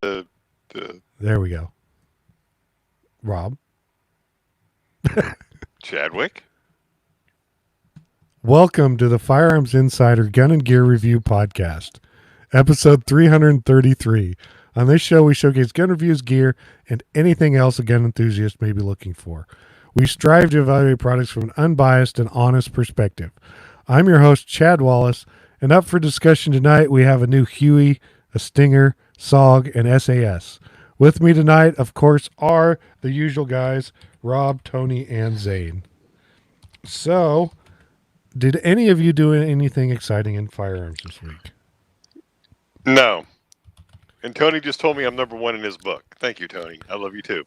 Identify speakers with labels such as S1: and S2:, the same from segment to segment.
S1: There we go. Rob.
S2: Chadwick.
S1: Welcome to the Firearms Insider Gun and Gear Review Podcast, episode 333. On this show, we showcase gun reviews, gear, and anything else a gun enthusiast may be looking for. We strive to evaluate products from an unbiased and honest perspective. I'm your host, Chad Wallace, and up for discussion tonight, we have a new Huey, a Stinger, SOG, and SAS. With me tonight, of course, are the usual guys, Rob, Tony, and Zane. So, did any of you do anything exciting in firearms this week?
S2: No. And Tony just told me I'm number one in his book. Thank you, Tony. I love you too.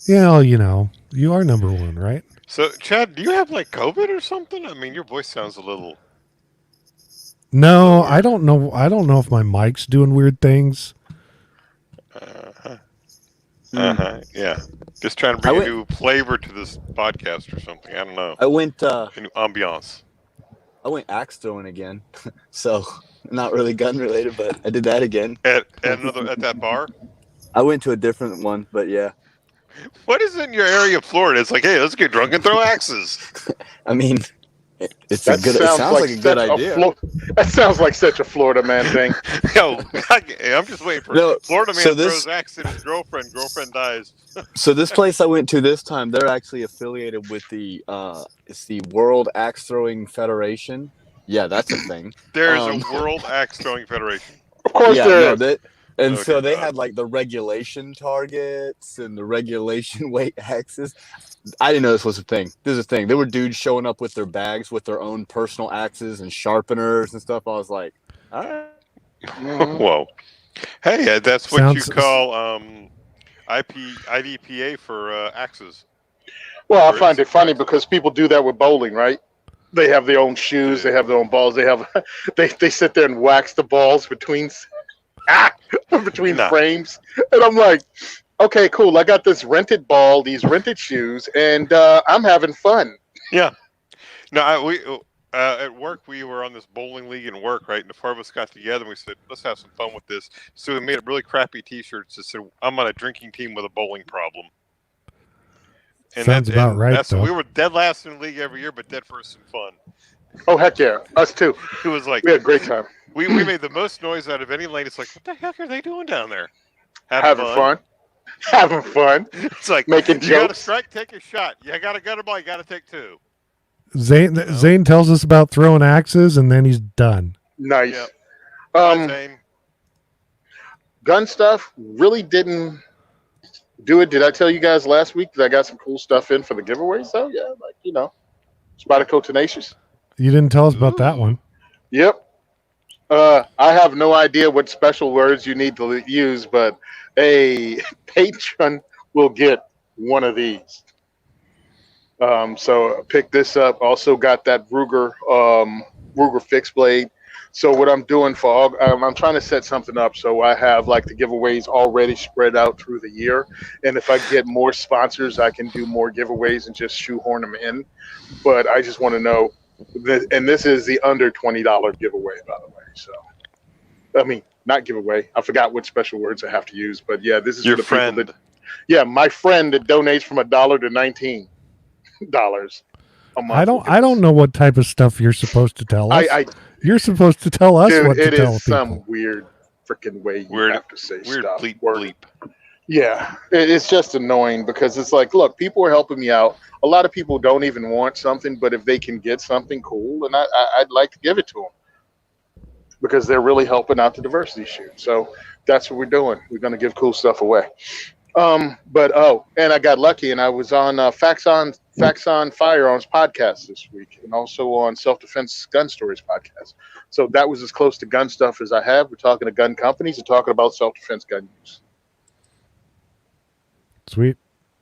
S1: Yeah, you know, you are number one, right?
S2: So, Chad, do you have like COVID or something? I mean, your voice sounds a little...
S1: No, I don't know. I don't know if my mic's doing weird things.
S2: Yeah. Just trying to bring a new flavor to this podcast or something. I don't know.
S3: I went
S2: a new ambiance.
S3: I went axe throwing again. So not really gun related, but I did that again.
S2: At that bar?
S3: I went to a different one, but yeah.
S2: What is in your area of Florida? It's like, hey, let's get drunk and throw axes.
S3: I mean, it sounds like a good idea.
S4: That sounds like such a Florida man thing.
S2: Yo, I'm just waiting for Florida man throws axe at his girlfriend. Girlfriend dies.
S3: So this place I went to this time, they're actually affiliated with the it's the World Axe Throwing Federation. Yeah, that's a thing.
S2: There's a World Axe Throwing Federation.
S4: Of course there is.
S3: So they had like the regulation targets and the regulation weight axes. I didn't know this was a thing. This is a thing. There were dudes showing up with their bags with their own personal axes and sharpeners and stuff. I was like, all right.
S2: Whoa. Hey, that's what you call IDPA for axes.
S4: Well, I find it funny because people do that with bowling, right? They have their own shoes. They have their own balls. They sit there and wax the balls between frames. And I'm like, okay, cool. I got this rented ball, these rented shoes, and I'm having fun.
S2: Yeah. No, we at work, we were on this bowling league in work, right? And the four of us got together and we said, let's have some fun with this. So we made up really crappy T-shirts that said, I'm on a drinking team with a bowling problem. And
S1: sounds about right, though.
S2: We were dead last in the league every year, but dead first in fun.
S4: Oh, heck yeah. Us too.
S2: It was like...
S4: We had a great time.
S2: We made the most noise out of any lane. It's like, what the heck are they doing down there?
S4: Having fun. Having fun.
S2: It's like,
S4: making jokes.
S2: You got to strike, take a shot. You got to gut a ball, you got to take two.
S1: Zane tells us about throwing axes, and then he's done.
S4: Nice.
S2: Yep. Zane.
S4: Gun stuff really didn't do it. Did I tell you guys last week that I got some cool stuff in for the giveaways? So, yeah, like, you know, Spottico Tenacious.
S1: You didn't tell us about that one.
S4: Yep. I have no idea what special words you need to use, but a patron will get one of these. So pick this up. Also got that Ruger fixed blade. So what I'm doing for I'm trying to set something up so I have like the giveaways already spread out through the year. And if I get more sponsors, I can do more giveaways and just shoehorn them in. But I just want to know. And this is the under $20 giveaway, by the way. So, I mean, not giveaway. I forgot what special words I have to use, but yeah, this is
S2: your
S4: for the
S2: friend.
S4: People that, my friend that donates from $1 to $19 a month.
S1: I don't know what type of stuff you're supposed to tell us. You're supposed to tell us what to tell people. It is
S4: some weird freaking way you have to say
S2: weird
S4: stuff.
S2: Bleep.
S4: Yeah, it's just annoying because it's like, look, people are helping me out. A lot of people don't even want something, but if they can get something cool, and I'd like to give it to them because they're really helping out the diversity shoot. So that's what we're doing. We're going to give cool stuff away. And I got lucky, and I was on Facts on Firearms podcast this week, and also on Self Defense Gun Stories podcast. So that was as close to gun stuff as I have. We're talking to gun companies and talking about self defense gun use.
S1: Sweet.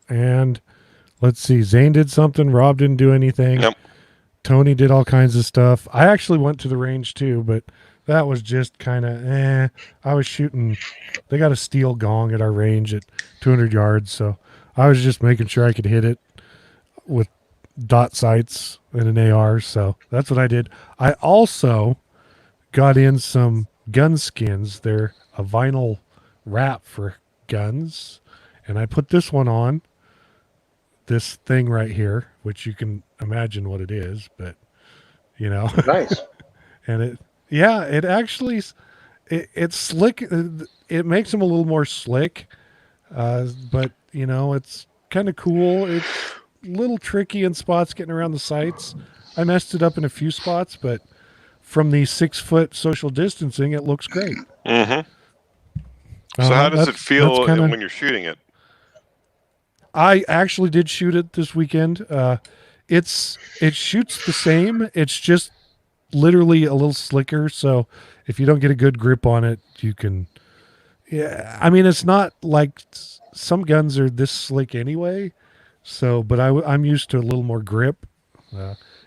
S1: And let's see. Zane did something. Rob didn't do anything.
S2: Yep.
S1: Tony did all kinds of stuff. I actually went to the range too, but that was just kind of I was shooting. They got a steel gong at our range at 200 yards, so I was just making sure I could hit it with dot sights and an AR. So that's what I did. I also got in some gun skins. They're a vinyl wrap for guns, and I put this one on, this thing right here, which you can imagine what it is, but you know,
S4: Nice.
S1: and it actually, it's slick. It makes them a little more slick, but you know, it's kind of cool. It's a little tricky in spots getting around the sights. I messed it up in a few spots, but from the 6 foot social distancing, it looks great.
S2: Mm-hmm. So how does it feel when you're shooting it?
S1: I actually did shoot it this weekend. It shoots the same. It's just literally a little slicker. So if you don't get a good grip on it, you can. Yeah, I mean, it's not like some guns are this slick anyway. So, but I'm used to a little more grip.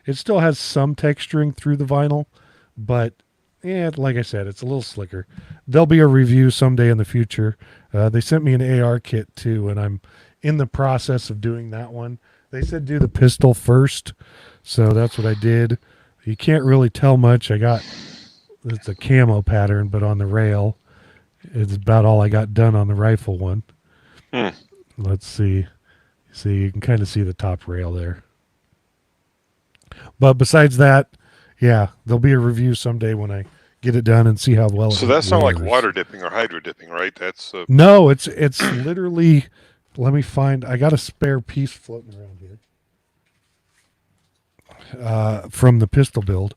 S1: It still has some texturing through the vinyl, but yeah, like I said, it's a little slicker. There'll be a review someday in the future. They sent me an AR kit too, and I'm in the process of doing that one. They said do the pistol first, so that's what I did. You can't really tell much. It's a camo pattern, but on the rail, it's about all I got done on the rifle one. Let's see. See, you can kind of see the top rail there. But besides that, yeah, there'll be a review someday when I get it done and see how well.
S2: So that's not like water dipping or hydro dipping, right? That's
S1: no, it's literally. Let me find. I got a spare piece floating around here from the pistol build.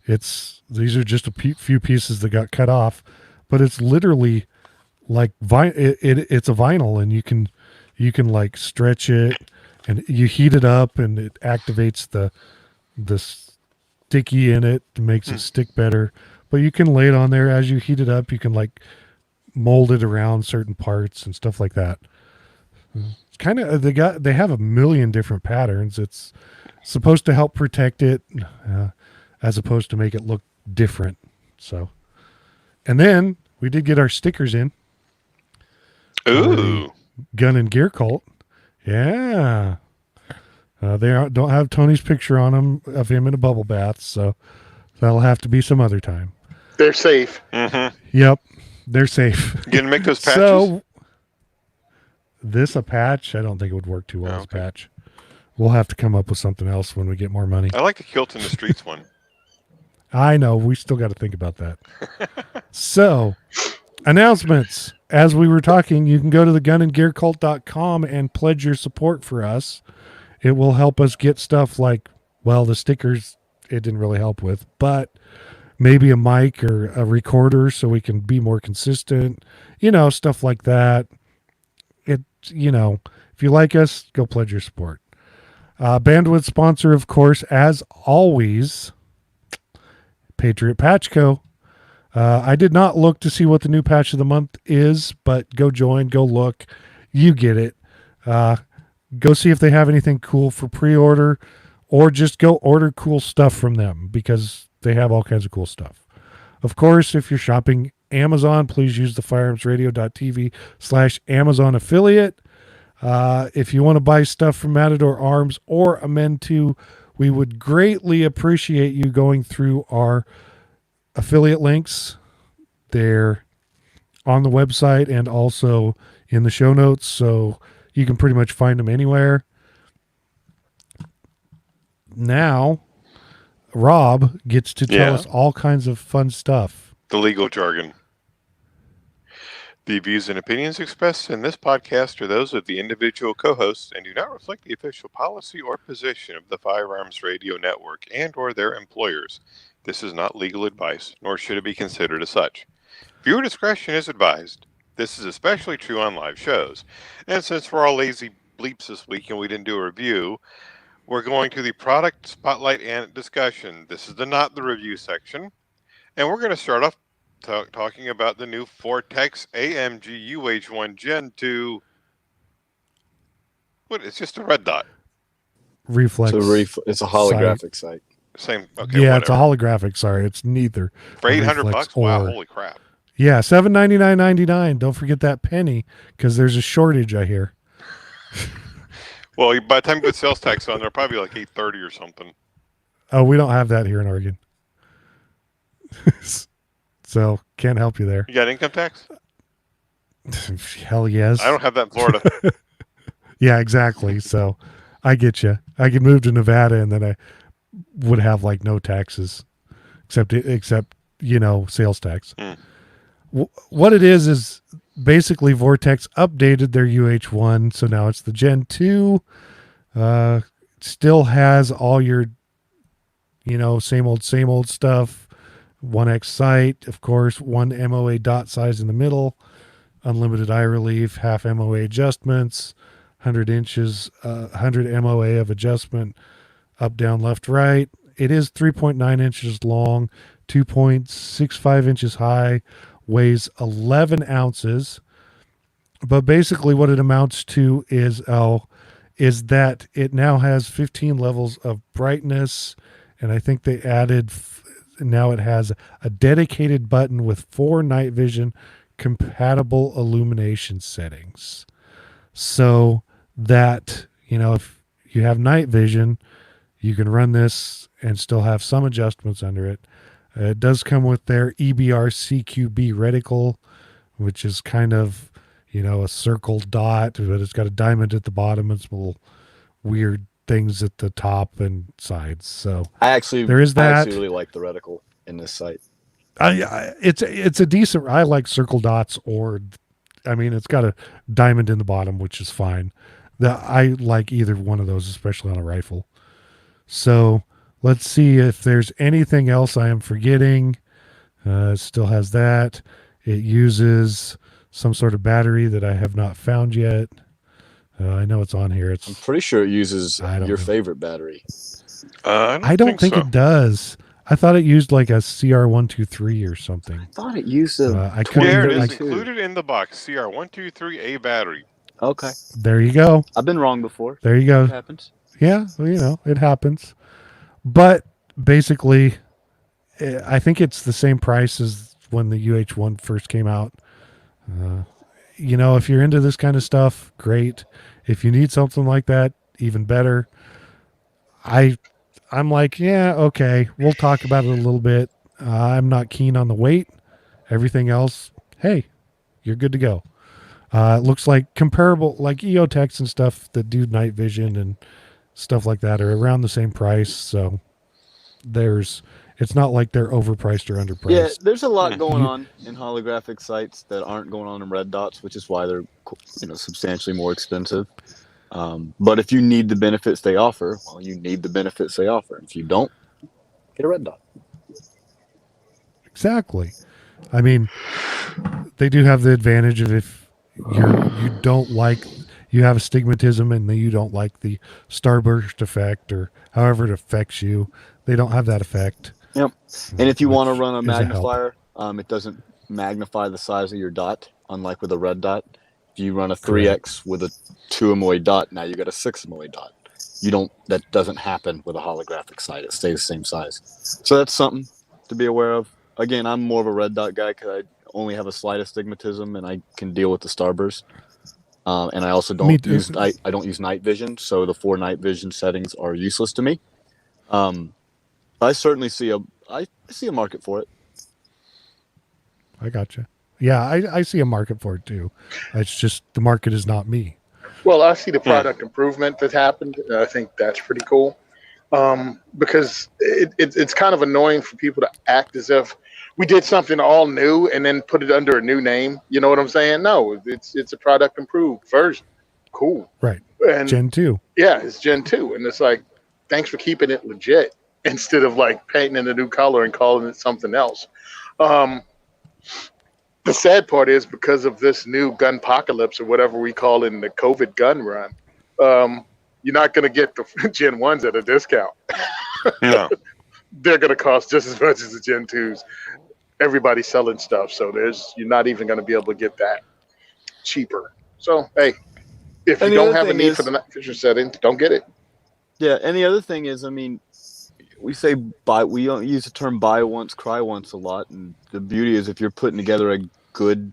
S1: These are just a few pieces that got cut off, but it's literally like it's a vinyl, and you can like stretch it, and you heat it up, and it activates the sticky in it, makes it stick better. But you can lay it on there as you heat it up. You can like mold it around certain parts and stuff like that. It's kind of they have a million different patterns. It's supposed to help protect it, as opposed to make it look different. So, and then we did get our stickers in.
S2: Ooh,
S1: Gun and Gear Cult. Yeah. They don't have Tony's picture on them of him in a bubble bath, so that'll have to be some other time.
S4: They're safe.
S2: Mm-hmm.
S1: Yep, they're safe.
S2: You gonna make those patches?
S1: So, this a patch? I don't think it would work too well as a patch. We'll have to come up with something else when we get more money.
S2: I like the Kilt in the Streets one.
S1: I know. We still got to think about that. So, announcements. As we were talking, you can go to thegunandgearcult.com and pledge your support for us. It will help us get stuff like, well, the stickers, it didn't really help with, but maybe a mic or a recorder so we can be more consistent, stuff like that. If you like us, go pledge your support. Bandwidth sponsor, of course, as always, Patriot Patch Co. I did not look to see what the new patch of the month is, but go join, go look. You get it. Go see if they have anything cool for pre-order, or just go order cool stuff from them because they have all kinds of cool stuff. Of course, if you're shopping Amazon, please use the firearmsradio.tv/Amazon affiliate. If you want to buy stuff from Matador Arms or Amend 2, we would greatly appreciate you going through our affiliate links. They're on the website and also in the show notes, so you can pretty much find them anywhere. Now, Rob gets to tell us all kinds of fun stuff.
S2: The legal jargon. The views and opinions expressed in this podcast are those of the individual co-hosts and do not reflect the official policy or position of the Firearms Radio Network and or their employers. This is not legal advice, nor should it be considered as such. Viewer discretion is advised. This is especially true on live shows. And since we're all lazy bleeps this week and we didn't do a review, we're going to the product spotlight and discussion. This is not the review section. And we're going to start off talking about the new Vortex AMG UH-1 Gen 2. What? It's just a red dot.
S1: Reflex.
S3: It's a holographic sight.
S2: Same. Okay.
S1: Yeah,
S2: whatever.
S1: it's a holographic. Sorry, it's neither.
S2: For $800. Wow! Holy crap.
S1: Yeah, $799.99. Don't forget that penny because there's a shortage. I hear.
S2: Well, by the time you put sales tax on, they're probably like $830 or something.
S1: Oh, we don't have that here in Oregon, so can't help you there.
S2: You got income tax?
S1: Hell yes.
S2: I don't have that in Florida.
S1: Yeah, exactly. So I get you. I could move to Nevada and then I would have like no taxes except sales tax. What it is basically Vortex updated their UH1, so now it's the Gen 2. Still has all your same old stuff. 1x sight, of course, 1 MOA dot size in the middle, unlimited eye relief, half MOA adjustments, 100 inches, 100 MOA of adjustment, up, down, left, right. It is 3.9 inches long, 2.65 inches high, weighs 11 ounces. But basically what it amounts to is that it now has 15 levels of brightness, and I think they added now it has a dedicated button with 4 night vision compatible illumination settings. So that, if you have night vision, you can run this and still have some adjustments under it. It does come with their EBR CQB reticle, which is kind of, a circle dot, but it's got a diamond at the bottom and some little weird things at the top and sides. So there is that.
S3: I actually really like the reticle in this sight.
S1: It's a decent. I like circle dots, it's got a diamond in the bottom, which is fine. I like either one of those, especially on a rifle. So let's see if there's anything else I am forgetting. It still has that. It uses some sort of battery that I have not found yet. I know it's on here.
S3: I'm pretty sure it uses your favorite battery.
S1: I don't think it does. I thought it used like a CR123 or something.
S3: I thought it used a
S2: There it is, included in the box. CR123A battery.
S3: Okay.
S1: There you go.
S3: I've been wrong before.
S1: There you go.
S3: It happens.
S1: Yeah, well, it happens. But basically, I think it's the same price as when the UH1 first came out. If you're into this kind of stuff, great. If you need something like that, even better. I'm like, yeah, okay, we'll talk about it a little bit. I'm not keen on the weight. Everything else, hey, you're good to go. It looks like comparable, like EOTechs and stuff that do night vision and stuff like that are around the same price. So it's not like they're overpriced or underpriced.
S3: Yeah, there's a lot going on in holographic sights that aren't going on in red dots, which is why they're substantially more expensive. But if you need the benefits they offer, well, you need the benefits they offer. If you don't, get a red dot.
S1: Exactly. I mean, they do have the advantage of if you have astigmatism and you don't like the starburst effect or however it affects you, they don't have that effect.
S3: Yep. And if you want to run a magnifier, it doesn't magnify the size of your dot, unlike with a red dot. If you run a 3x with a 2 MOA dot, now you got a 6 MOA dot. That doesn't happen with a holographic sight. It stays the same size. So that's something to be aware of. Again, I'm more of a red dot guy because I only have a slight astigmatism and I can deal with the starburst. And I also don't use night vision, so the 4 night vision settings are useless to me. I certainly see a market for it.
S1: I gotcha. Yeah, I see a market for it too. It's just the market is not me.
S4: Well, I see the product improvement that happened. I think that's pretty cool. Because it's kind of annoying for people to act as if we did something all new and then put it under a new name. You know what I'm saying? No, it's a product improved version. Cool.
S1: Right.
S4: And
S1: Gen 2.
S4: Yeah, it's Gen 2. And it's like, thanks for keeping it legit instead of like painting in a new color and calling it something else. The sad part is because of this new gun apocalypse or whatever we call in the COVID gun run, you're not going to get the Gen 1s at a discount.
S2: Yeah.
S4: They're going to cost just as much as the Gen 2s. Everybody's selling stuff, so you're not even going to be able to get that cheaper. So, hey, if you don't have a need for the night vision setting, don't get it.
S3: Yeah, and the other thing is, we say we don't use the term buy once, cry once a lot, and the beauty is if you're putting together a good,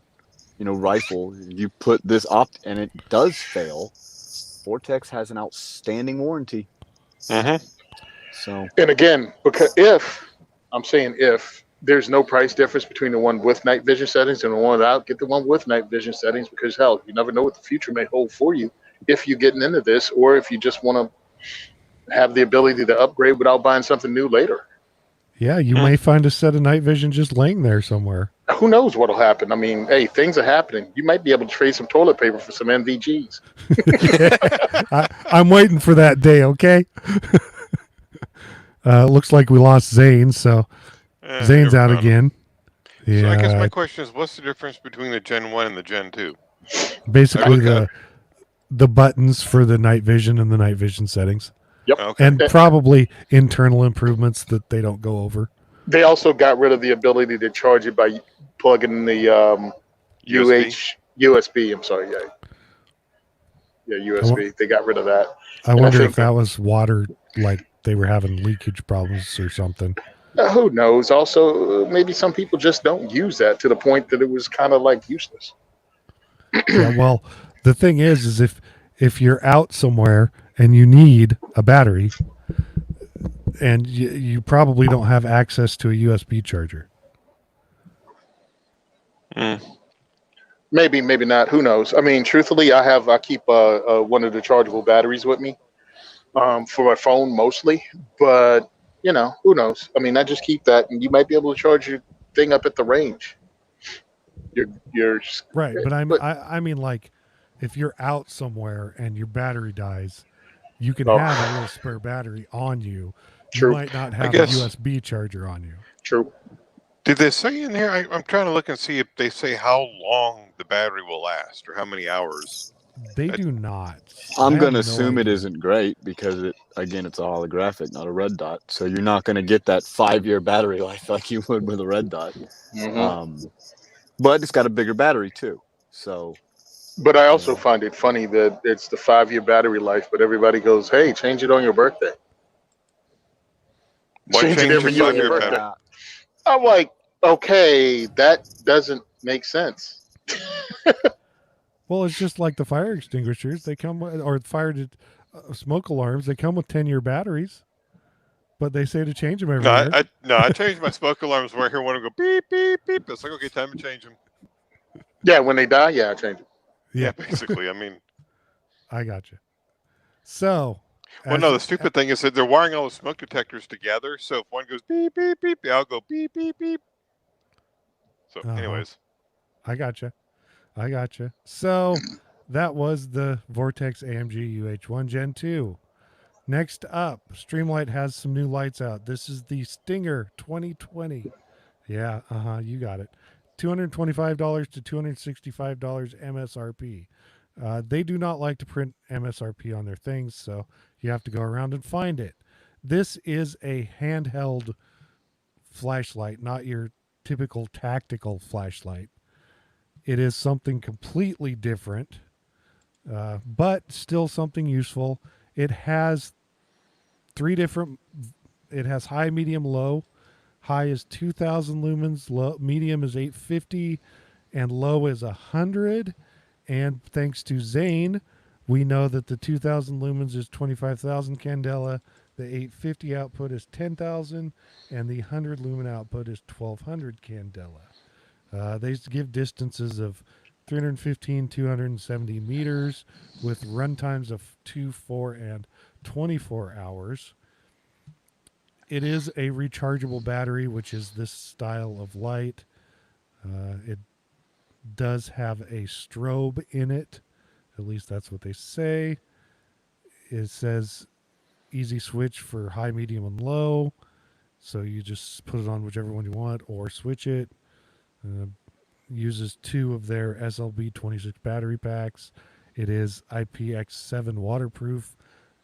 S3: rifle, you put this and it does fail, Vortex has an outstanding warranty. So,
S4: and again, because if there's no price difference between the one with night vision settings and the one without. Get the one with night vision settings because hell, you never know what the future may hold for you if you're getting into this, or if you just want to have the ability to upgrade without buying something new later.
S1: Yeah, you may find a set of night vision just laying there somewhere.
S4: Who knows what'll happen? I mean, hey, things are happening. You might be able to trade some toilet paper for some NVGs.
S1: I'm waiting for that day, okay? Looks like we lost Zane, so Zane's out again. Yeah.
S2: So I guess my question is, what's the difference between the Gen 1 and the Gen 2?
S1: Basically, the buttons for the night vision and the night vision settings.
S4: Yep.
S2: Okay.
S1: And probably internal improvements that they don't go over.
S4: They also got rid of the ability to charge it by plugging in the USB. I'm sorry, yeah, USB. They got rid of that.
S1: I wonder if that was water, like they were having leakage problems or something.
S4: Who knows? Also, maybe some people just don't use that to the point that it was kind of like useless.
S1: Yeah, well, the thing is if you're out somewhere and you need a battery, and you probably don't have access to a USB charger.
S4: Maybe not. Who knows? I mean, truthfully, I keep one of the chargeable batteries with me for my phone mostly. But you know, who knows? I mean, I just keep that, and you might be able to charge your thing up at the range. You're
S1: right, but I mean, like, if you're out somewhere and your battery dies, you can have a little spare battery on you.
S4: True.
S1: You might not have a USB charger on you.
S4: True.
S2: Did they say in here? I'm trying to look and see if they say how long the battery will last or how many hours.
S1: They do not.
S3: I'm going to assume it isn't great because it's a holographic, not a red dot. So you're not going to get that 5-year battery life like you would with a red dot.
S4: Mm-hmm.
S3: But it's got a bigger battery too. So.
S4: But I also find it funny that it's the 5-year battery life, but everybody goes, "Hey, change it on your birthday."
S2: Why
S4: Change it every year on your birthday. I'm like, okay, that doesn't make sense.
S1: Well, it's just like the fire extinguishers. They come with, or smoke alarms. They come with 10-year batteries, but they say to change them every year.
S2: I changed my smoke alarms where I hear one of them go beep, beep, beep. It's like, okay, time to change them.
S4: Yeah, when they die, I change them.
S2: Yeah, basically. I mean,
S1: I got you. So,
S2: well, no, the stupid thing is that they're wiring all the smoke detectors together. So if one goes beep, beep, beep, I'll go beep, beep, beep. So, anyways.
S1: I got you. So, that was the Vortex AMG UH1 Gen 2. Next up, Streamlight has some new lights out. This is the Stinger 2020. Yeah, you got it. $225 to $265 MSRP. They do not like to print MSRP on their things, so you have to go around and find it. This is a handheld flashlight, not your typical tactical flashlight. It is something completely different, but still something useful. It has it has high, medium, low. High is 2,000 lumens, low, medium is 850, and low is 100. And thanks to Zane, we know that the 2,000 lumens is 25,000 candela, the 850 output is 10,000, and the 100 lumen output is 1,200 candela. They give distances of 315, 270 meters with run times of 2, 4, and 24 hours. It is a rechargeable battery, which is this style of light. It does have a strobe in it. At least that's what they say. It says easy switch for high, medium, and low. So you just put it on whichever one you want or switch it. Uses 2 of their SLB26 battery packs. It is IPX7 waterproof.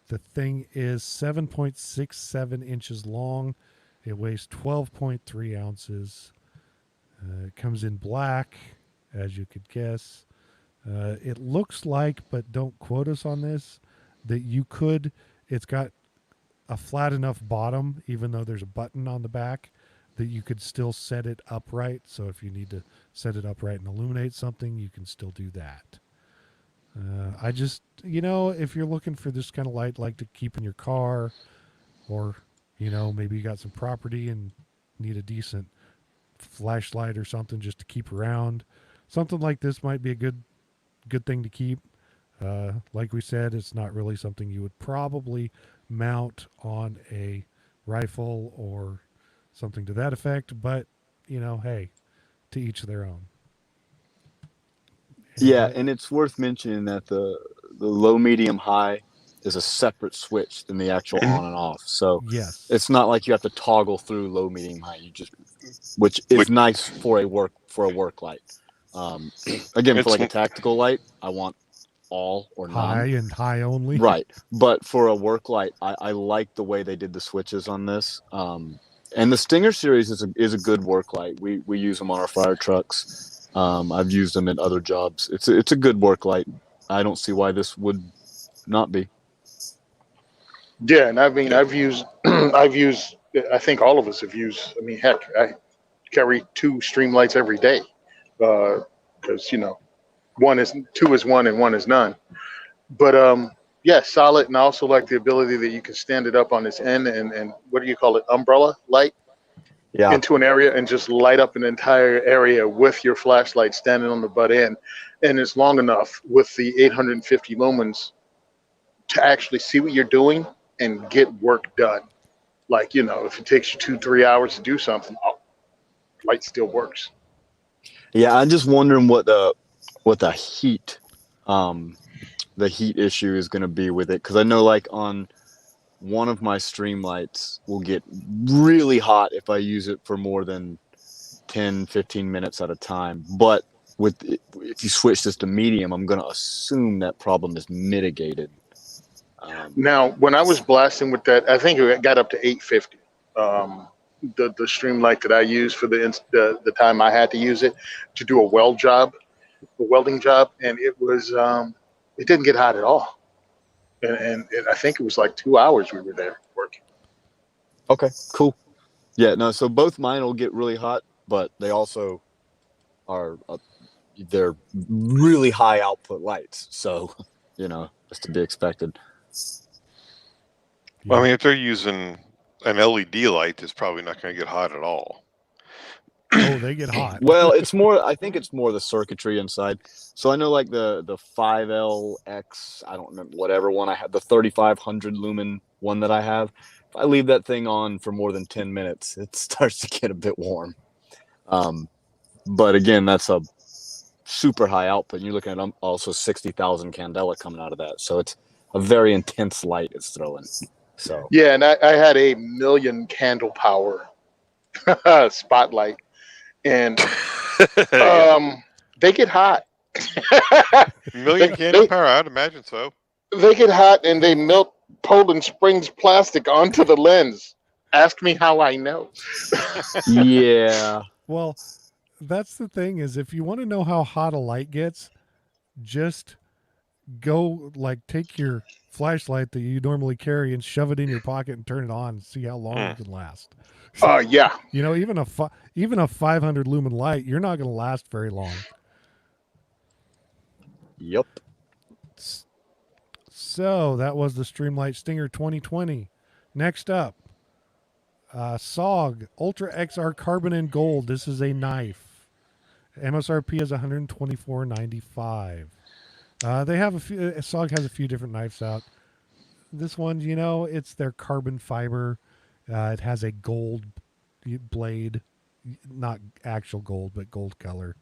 S1: The thing is 7.67 inches long. It weighs 12.3 ounces. It comes in black, as you could guess. It looks like, but don't quote us on this, that you could, it's got a flat enough bottom, even though there's a button on the back, that you could still set it upright. So if you need to set it upright and illuminate something, you can still do that. I just, if you're looking for this kind of light, like to keep in your car, or, maybe you got some property and need a decent flashlight or something just to keep around. Something like this might be a good thing to keep. Like we said, it's not really something you would probably mount on a rifle or something to that effect, but hey, to each their own.
S3: Yeah, and it's worth mentioning that the low, medium, high is a separate switch than the actual on and off. So
S1: yes,
S3: it's not like you have to toggle through low, medium, high. You just, which is nice for a work light. Again, for like a tactical light, I want all or none.
S1: High and high only.
S3: Right, but for a work light, I like the way they did the switches on this. And the Stinger series is a good work light. We use them on our fire trucks. I've used them in other jobs. It's a good work light. I don't see why this would not be.
S4: Yeah, and I mean, I've used, I think all of us have used. I mean, heck, I carry 2 Streamlights every day because two is one and one is none. But yeah, solid, and I also like the ability that you can stand it up on its end and what do you call it, umbrella light, into an area and just light up an entire area with your flashlight standing on the butt end, and it's long enough with the 850 lumens to actually see what you're doing and get work done. Like, if it takes you 2-3 hours to do something, light still works.
S3: Yeah, I'm just wondering what the heat issue is going to be with it, because I know like on one of my Streamlights will get really hot if I use it for more than 10-15 minutes at a time, but if you switch this to medium, I'm going to assume that problem is mitigated.
S4: Now, when I was blasting with that, I think it got up to 850. The Streamlight that I used for the time I had to use it to do a welding job, and it was it didn't get hot at all. And I think it was like 2 hours we were there working.
S3: Okay, cool. Yeah, no, so both mine will get really hot, but they also are they're really high output lights, so it's to be expected.
S2: Well, I mean, if they're using an LED light, it's probably not going to get hot at all.
S1: Oh, they get hot.
S3: Well, I think it's more the circuitry inside. So I know like the 5LX, I don't remember whatever one I had, the 3500 lumen one that I have. If I leave that thing on for more than 10 minutes, it starts to get a bit warm. But again, that's a super high output. And you're looking at also 60,000 candela coming out of that. So it's a very intense light it's throwing. So
S4: yeah, and I had a 1,000,000 candle power spotlight, and they get hot.
S2: 1,000,000 candle power, I'd imagine so.
S4: They get hot and they melt Poland Springs plastic onto the lens. Ask me how I know.
S3: Yeah.
S1: Well, that's the thing, is if you want to know how hot a light gets, just go take your flashlight that you normally carry and shove it in your pocket and turn it on and see how long it can last.
S4: Yeah.
S1: Even a 500 lumen light, you're not going to last very long.
S3: Yep.
S1: So that was the Streamlight Stinger 2020. Next up, SOG Ultra XR Carbon and Gold. This is a knife. MSRP is $124.95. They have SOG has a few different knives out. This one, it's their carbon fiber. It has a gold blade, not actual gold, but gold color.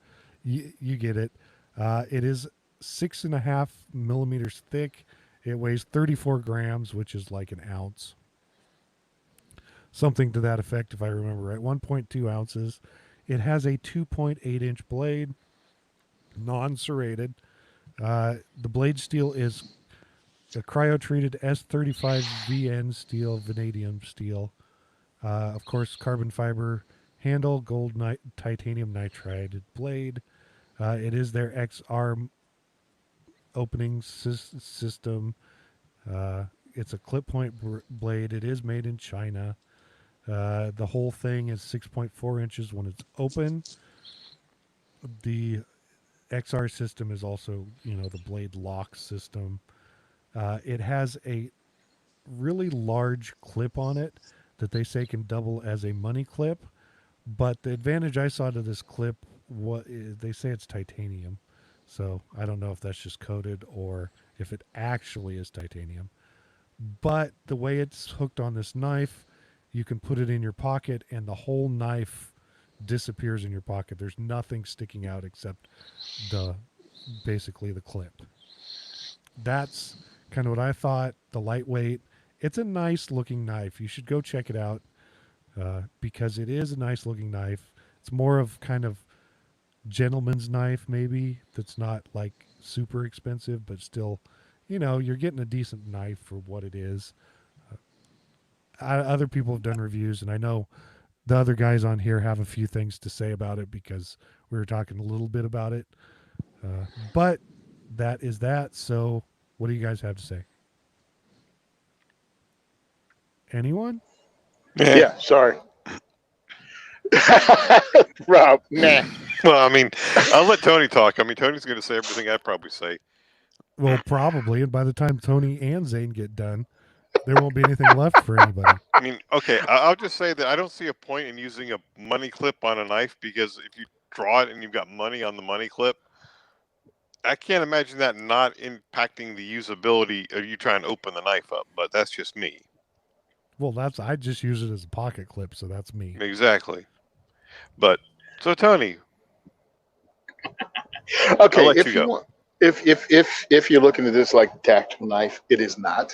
S1: You get it. It is 6.5 millimeters thick. It weighs 34 grams, which is like an ounce. Something to that effect, if I remember right. 1.2 ounces. It has a 2.8-inch blade, non-serrated. The blade steel is a cryo-treated S35VN steel, vanadium steel. Of course, carbon fiber handle, gold titanium nitride blade. It is their XR opening system. It's a clip point blade. It is made in China. The whole thing is 6.4 inches when it's open. The XR system is also, the blade lock system. It has a really large clip on it that they say can double as a money clip, But the advantage I saw to this clip, they say it's titanium, so I don't know if that's just coated or if it actually is titanium. But the way it's hooked on this knife, you can put it in your pocket and the whole knife disappears in your pocket. There's nothing sticking out except basically the clip. That's kind of what I thought. The lightweight. It's a nice looking knife. You should go check it out because it is a nice looking knife. It's more of kind of gentleman's knife maybe that's not like super expensive, but still, you're getting a decent knife for what it is. Other people have done reviews, and I know the other guys on here have a few things to say about it because we were talking a little bit about it. But that is that. So what do you guys have to say? Anyone?
S4: Yeah, sorry. Rob, nah.
S2: Well, I mean, I'll let Tony talk. I mean, Tony's going to say everything I'd probably say.
S1: Well, probably. And by the time Tony and Zane get done, there won't be anything left for anybody.
S2: I mean, okay, I'll just say that I don't see a point in using a money clip on a knife because if you draw it and you've got money on the money clip, I can't imagine that not impacting the usability of you trying to open the knife up. But that's just me.
S1: Well, I just use it as a pocket clip, so that's me.
S2: Exactly. But so Tony,
S4: Okay,
S2: I'll let
S4: if
S2: you
S4: you
S2: go.
S4: want, if you're looking at this like a tactical knife, it is not.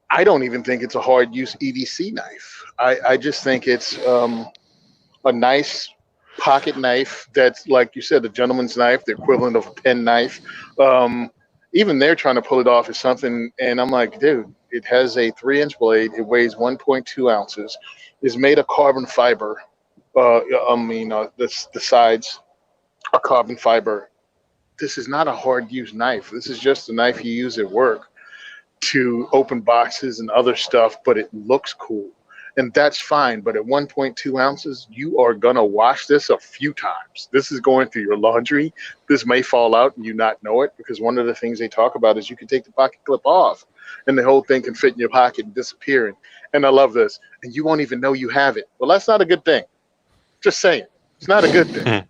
S4: I don't even think it's a hard use EDC knife. I just think it's a nice pocket knife that's, like you said, a gentleman's knife, the equivalent of a pen knife. Even they're trying to pull it off as something, and I'm like, dude, it has a 3-inch blade. It weighs 1.2 ounces. It's made of carbon fiber. The sides are carbon fiber. This is not a hard use knife. This is just a knife you use at work to open boxes and other stuff, but it looks cool. And that's fine. But at 1.2 ounces, you are going to wash this a few times. This is going through your laundry. This may fall out and you not know it, because one of the things they talk about is you can take the pocket clip off and the whole thing can fit in your pocket and disappear. And I love this. And you won't even know you have it. Well, that's not a good thing. Just saying. It's not a good thing.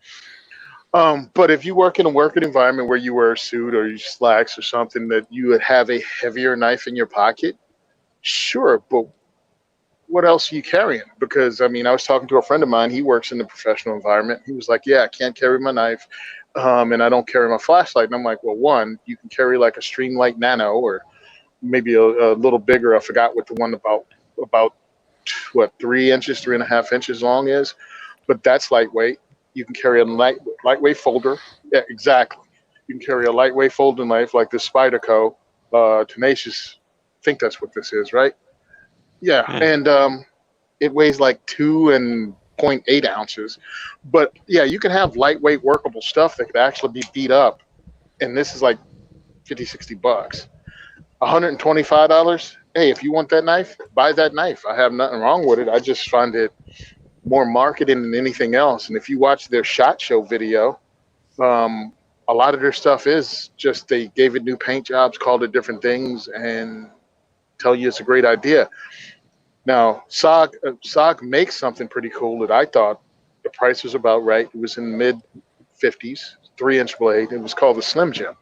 S4: But if you work in a working environment where you wear a suit or you slacks or something, that you would have a heavier knife in your pocket, sure, but what else are you carrying? Because, I mean, I was talking to a friend of mine. He works in the professional environment. He was like, yeah, I can't carry my knife, and I don't carry my flashlight. And I'm like, well, one, you can carry like a Streamlight Nano or maybe a little bigger. I forgot what the one about 3 inches, 3.5 inches long is, but that's lightweight. You can carry a lightweight folder. Yeah, exactly. You can carry a lightweight folding knife like the Spyderco, Tenacious. I think that's what this is, right? Yeah, and it weighs like 2.8 ounces. But yeah, you can have lightweight workable stuff that could actually be beat up. And this is like $50-$60. $125. Hey, if you want that knife, buy that knife. I have nothing wrong with it. I just find it more marketing than anything else. And if you watch their SHOT Show video, a lot of their stuff is just they gave it new paint jobs, called it different things, and tell you it's a great idea. Now, SOG makes something pretty cool that I thought the price was about right. It was in the mid-50s, 3-inch blade. It was called the Slim Jim.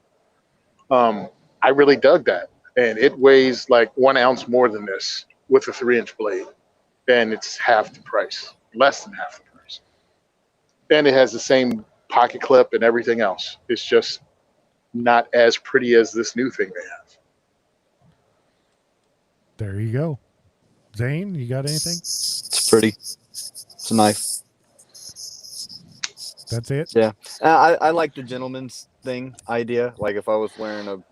S4: I really dug that. And it weighs like 1 ounce more than this with a 3-inch blade. And it's half the price, less than half the price. And it has the same pocket clip and everything else. It's just not as pretty as this new thing they have.
S1: There you go. Zane, you got anything?
S3: It's pretty. It's a knife.
S1: That's it?
S3: Yeah. I like the gentleman's thing idea. Like if I was wearing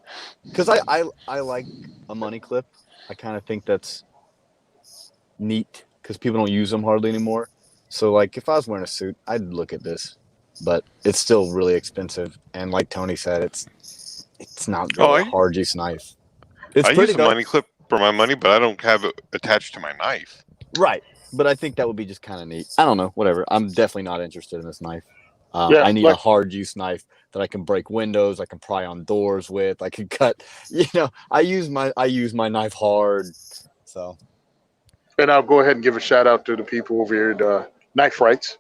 S3: because I like a money clip. I kind of think that's neat because people don't use them hardly anymore. So like if I was wearing a suit, I'd look at this, but it's still really expensive. And like Tony said, it's not really a hard use knife. It's
S2: I
S3: pretty
S2: use a money clip for my money, but I don't have it attached to my knife.
S3: Right. But I think that would be just kind of neat. I don't know. Whatever. I'm definitely not interested in this knife. I need a hard use knife that I can break windows. I can pry on doors with. I can cut. I use my knife hard. So.
S4: And I'll go ahead and give a shout out to the people over here at Knife Rights,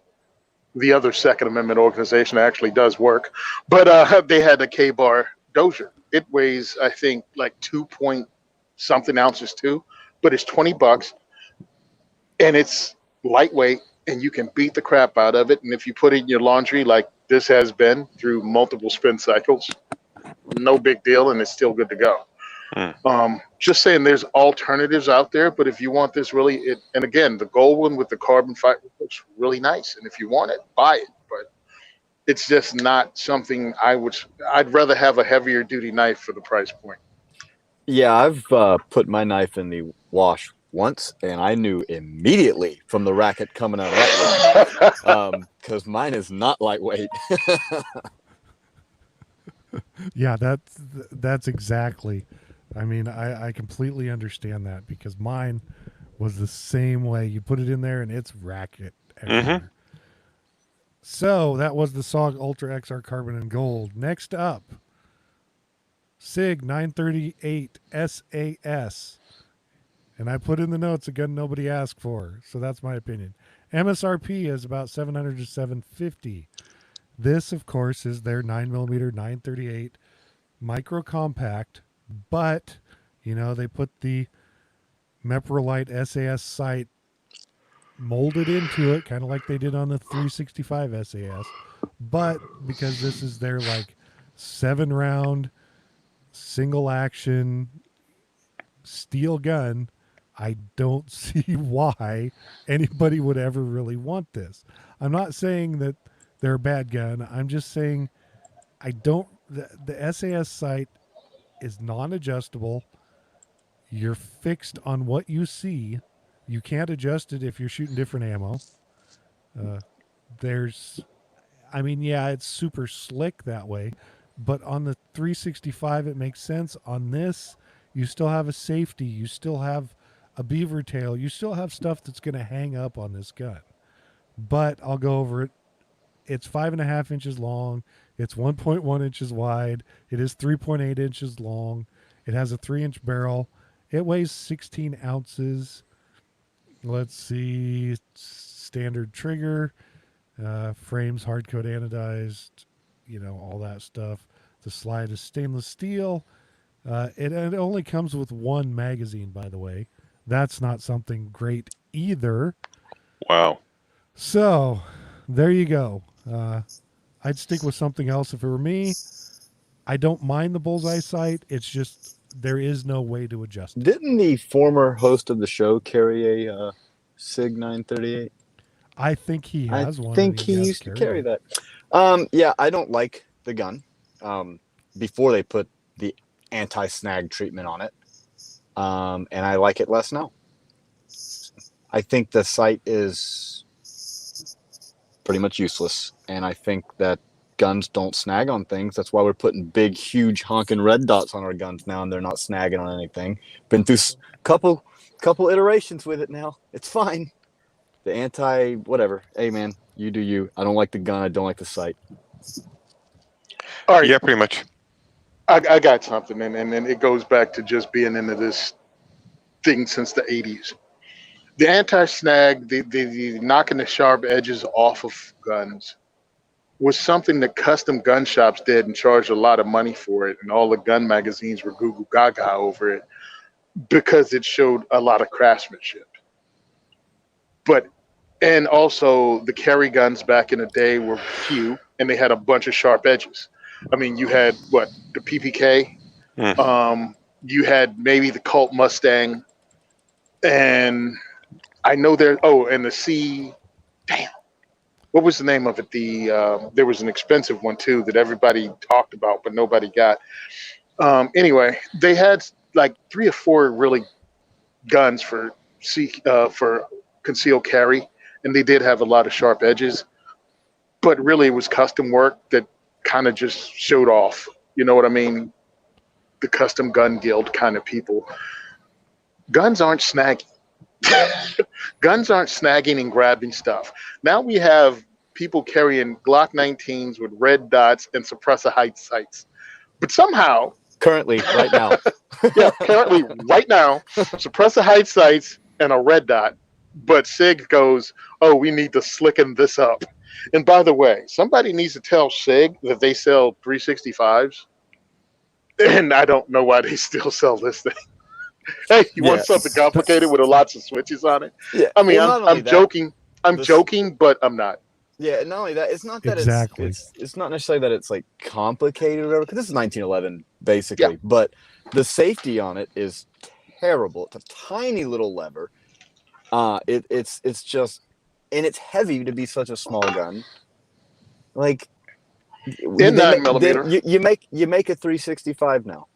S4: the other Second Amendment organization, actually does work. But they had a K-Bar Dozier. It weighs, I think, like 2 point something ounces too, but it's $20 and it's lightweight and you can beat the crap out of it. And if you put it in your laundry like this has been through multiple spin cycles, no big deal, and it's still good to go. Just saying, there's alternatives out there, but if you want this really, and again, the gold one with the carbon fiber looks really nice, and if you want it, buy it. But it's just not something I'd rather have a heavier duty knife for the price point.
S3: Yeah, I've put my knife in the wash once, and I knew immediately from the racket coming out of that because mine is not lightweight.
S1: Yeah, that's exactly. I mean, I completely understand that because mine was the same way. You put it in there and it's racket everywhere. So that was the SOG Ultra XR Carbon and Gold. Next up, SIG 938 SAS. And I put in the notes a gun nobody asked for. So that's my opinion. MSRP is about $700 to $750. This, of course, is their 9mm 938 micro compact. But, you know, they put the Meprolite SAS sight molded into it, kind of like they did on the 365 SAS. But because this is their, like, 7-round, single-action steel gun, I don't see why anybody would ever really want this. I'm not saying that they're a bad gun. I'm just saying the SAS sight is non-adjustable. You're fixed on what you see. You can't adjust it if you're shooting different ammo. It's super slick that way, but on the 365 it makes sense. On this, you still have a safety. You still have a beaver tail. You still have stuff that's going to hang up on this gun. But I'll go over it. It's 5.5 inches long. It's 1.1 inches wide. It is 3.8 inches long. It has a 3-inch barrel. It weighs 16 ounces. Let's see. Standard trigger. Frames hard-coat anodized. You know, all that stuff. The slide is stainless steel. It only comes with one magazine, by the way. That's not something great either.
S2: Wow.
S1: So, there you go. I'd stick with something else if it were me. I don't mind the bullseye sight. It's just there is no way to adjust it.
S3: Didn't the former host of the show carry a SIG 938?
S1: I think he has one.
S3: I think he used to carry that. Yeah, I don't like the gun. Before they put the anti-snag treatment on it. And I like it less now. I think the sight is pretty much useless. And I think that guns don't snag on things. That's why we're putting big, huge, honking red dots on our guns now, and they're not snagging on anything. Been through couple iterations with it now. It's fine. The whatever. Hey, man, you do you. I don't like the gun. I don't like the sight.
S4: All right.
S2: Yeah, pretty much.
S4: I got something, and it goes back to just being into this thing since the 80s. The anti-snag, the knocking the sharp edges off of guns was something that custom gun shops did and charged a lot of money for it, and all the gun magazines were goo goo gaga over it because it showed a lot of craftsmanship. And also the carry guns back in the day were few, and they had a bunch of sharp edges. I mean, you had the PPK, you had maybe the Colt Mustang, and I know and the C. Damn, what was the name of it? There was an expensive one too that everybody talked about, but nobody got. Anyway, they had like 3 or 4 really guns for concealed carry, and they did have a lot of sharp edges, but really it was custom work that kind of just showed off. You know what I mean? The custom gun guild kind of people. Guns aren't snagging. Guns aren't snagging and grabbing stuff. Now we have people carrying Glock 19s with red dots and suppressor height sights. But somehow...
S3: Currently, right now.
S4: Suppressor height sights and a red dot But SIG goes, oh, we need to slicken this up. And by the way, somebody needs to tell SIG that they sell 365s, and I don't know why they still sell this thing. Hey, you want something complicated with lots of switches on it?
S3: Yeah.
S4: I mean,
S3: Well,
S4: I'm joking. I'm joking, but I'm not.
S3: Yeah, and not only that, it's not that
S1: Exactly.
S3: it's not necessarily that it's like complicated or whatever, because this is 1911 basically, but the safety on it is terrible. It's a tiny little lever. It's just, and it's heavy to be such a small gun. Like
S4: in 9mm,
S3: you make a 365 now.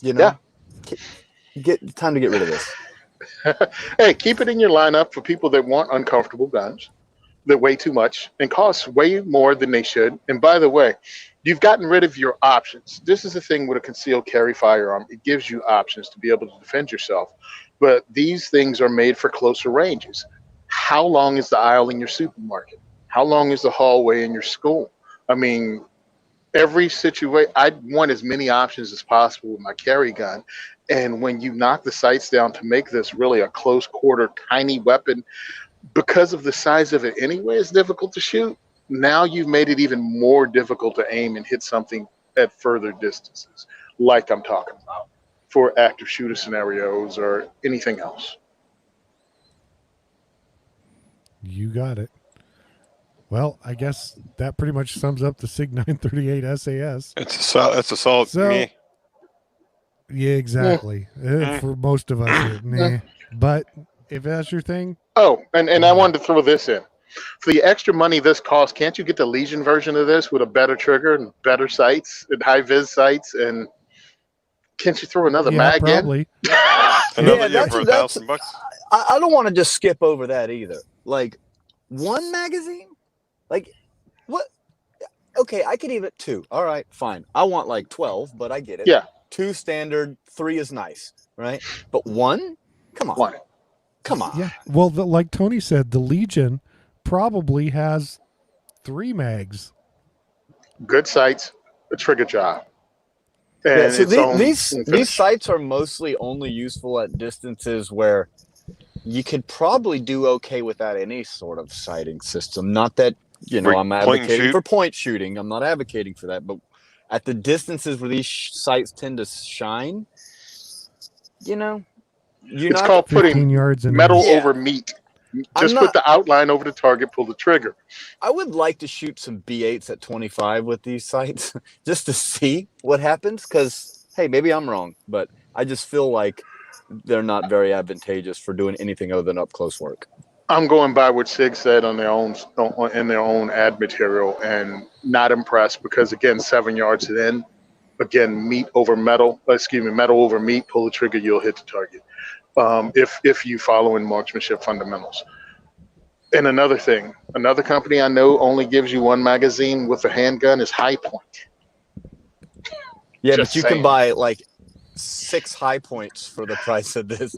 S3: You know, get time to get rid of this.
S4: Hey, keep it in your lineup for people that want uncomfortable guns that weigh too much and cost way more than they should. And by the way, you've gotten rid of your options. This is the thing with a concealed carry firearm. It gives you options to be able to defend yourself. But these things are made for closer ranges. How long is the aisle in your supermarket? How long is the hallway in your school? I mean, every situation, I want as many options as possible with my carry gun. And when you knock the sights down to make this really a close quarter, tiny weapon, because of the size of it anyway, it's difficult to shoot. Now you've made it even more difficult to aim and hit something at further distances, like I'm talking about, for active shooter scenarios or anything else.
S1: You got it. Well, I guess that pretty much sums up the SIG 938 SAS.
S2: It's a solid me.
S1: Yeah, exactly. For most of us, but if that's your thing.
S4: Oh, and I wanted to throw this in. For the extra money this costs, can't you get the Legion version of this with a better trigger and better sights and high vis sights? And can't you throw another mag
S1: probably.
S4: in?
S2: Another for $1,000.
S3: I don't want to just skip over that either. Like one magazine, like what? Okay, I could even 2. All right, fine. I want like 12, but I get it.
S4: Yeah.
S3: 2 standard, 3 is nice, right? But 1? Come on.
S4: 1.
S3: Come on.
S1: Yeah. Well, like Tony said, the Legion probably has 3 mags.
S4: Good sights, a trigger job.
S3: And so these sights are mostly only useful at distances where you could probably do okay without any sort of sighting system. Not that, I'm advocating for point shooting. I'm not advocating for that. But at the distances where these sights tend to shine,
S4: it's called putting
S1: yards in
S4: metal over meat. Just put the outline over the target, pull the trigger.
S3: I would like to shoot some B8s at 25 with these sights just to see what happens. Because, hey, maybe I'm wrong, but I just feel like they're not very advantageous for doing anything other than up close work.
S4: I'm going by what SIG said in their own ad material, and not impressed because, again, 7 yards in, again, metal over meat, pull the trigger, you'll hit the target. If you follow in marksmanship fundamentals. And another thing, another company I know only gives you 1 magazine with a handgun is High Point.
S3: Yeah, but you can buy like 6 High Points for the price of this.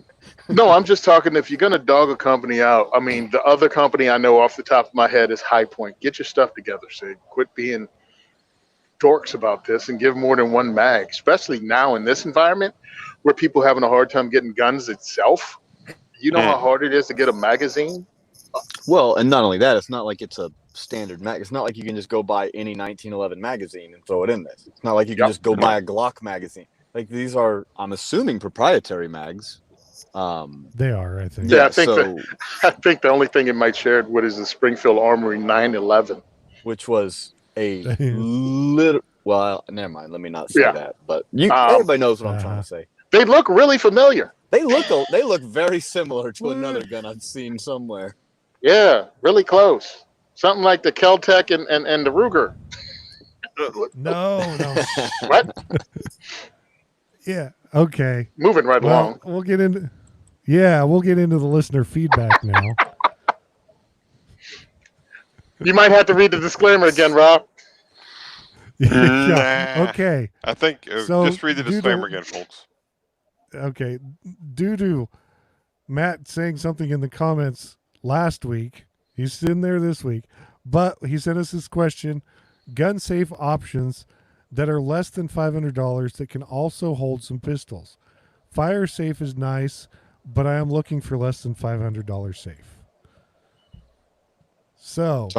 S4: No, I'm just talking if you're going to dog a company out. I mean, the other company I know off the top of my head is High Point. Get your stuff together, Sig. Quit being dorks about this and give more than 1 mag, especially now in this environment where people are having a hard time getting guns itself. You know how hard it is to get a magazine?
S3: Well, and not only that, it's not like it's a standard mag. It's not like you can just go buy any 1911 magazine and throw it in this. It's not like you can just go buy a Glock magazine. Like these are, I'm assuming, proprietary mags.
S1: They are, I think.
S4: Yeah, I think the only thing it might share with is the Springfield Armory 911,
S3: which was a little. Well, never mind. Let me not say that. But everybody knows what I'm trying to say.
S4: They look really familiar.
S3: They look very similar to another gun I've seen somewhere.
S4: Yeah, really close. Something like the Kel-Tec and the Ruger.
S1: No.
S4: What?
S1: Yeah. Okay.
S4: Moving right along.
S1: We'll get into the listener feedback now.
S4: You might have to read the disclaimer again, Rob.
S1: Yeah. Okay.
S2: I think just read the disclaimer again, folks.
S1: Okay. Due to Matt saying something in the comments last week, he's in there this week, but he sent us this question: gun safe options that are less than $500 that can also hold some pistols. Fire safe is nice. but I am looking for less than $500 safe. So,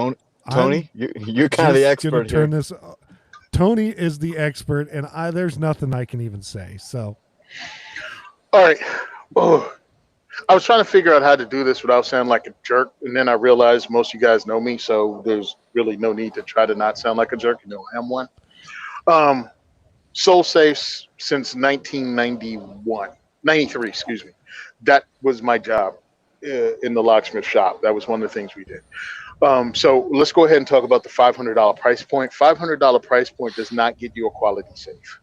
S3: Tony, you're kind of the expert here.
S1: Tony is the expert, and there's nothing I can even say. So,
S4: All right. Oh, I was trying to figure out how to do this without sounding like a jerk, and then I realized most of you guys know me, so there's really no need to try to not sound like a jerk. You know, I am one. Soul safes since 93, excuse me. That was my job in the locksmith shop. That was one of the things we did. So let's go ahead and talk about the $500 price point. $500 price point does not get you a quality safe.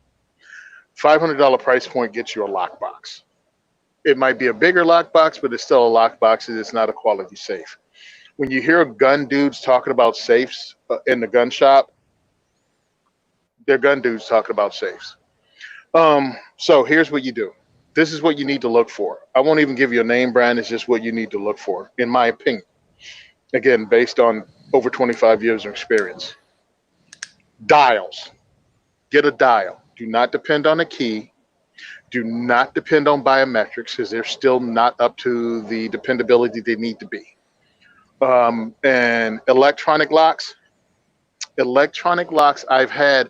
S4: $500 price point gets you a lockbox. It might be a bigger lockbox, but it's still a lockbox, and it's not a quality safe. When you hear gun dudes talking about safes in the gun shop, they're gun dudes talking about safes. So here's what you do. This is what you need to look for. I won't even give you a name brand. It's just what you need to look for, in my opinion. Again, based on over 25 years of experience. Dials. Get a dial. Do not depend on a key. Do not depend on biometrics, because they're still not up to the dependability they need to be. And electronic locks. Electronic locks I had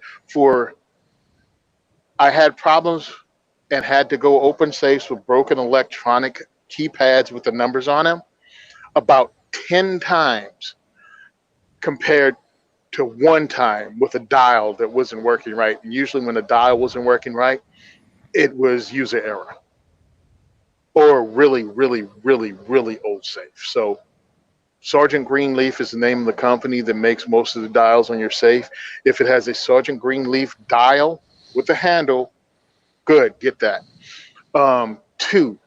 S4: problems and had to go open safes with broken electronic keypads with the numbers on them about 10 times compared to one time with a dial that wasn't working right. And usually when the dial wasn't working right, it was user error or really, really, really, really old safe. So Sergeant Greenleaf is the name of the company that makes most of the dials on your safe. If it has a Sergeant Greenleaf dial with a handle, good, get that. 2,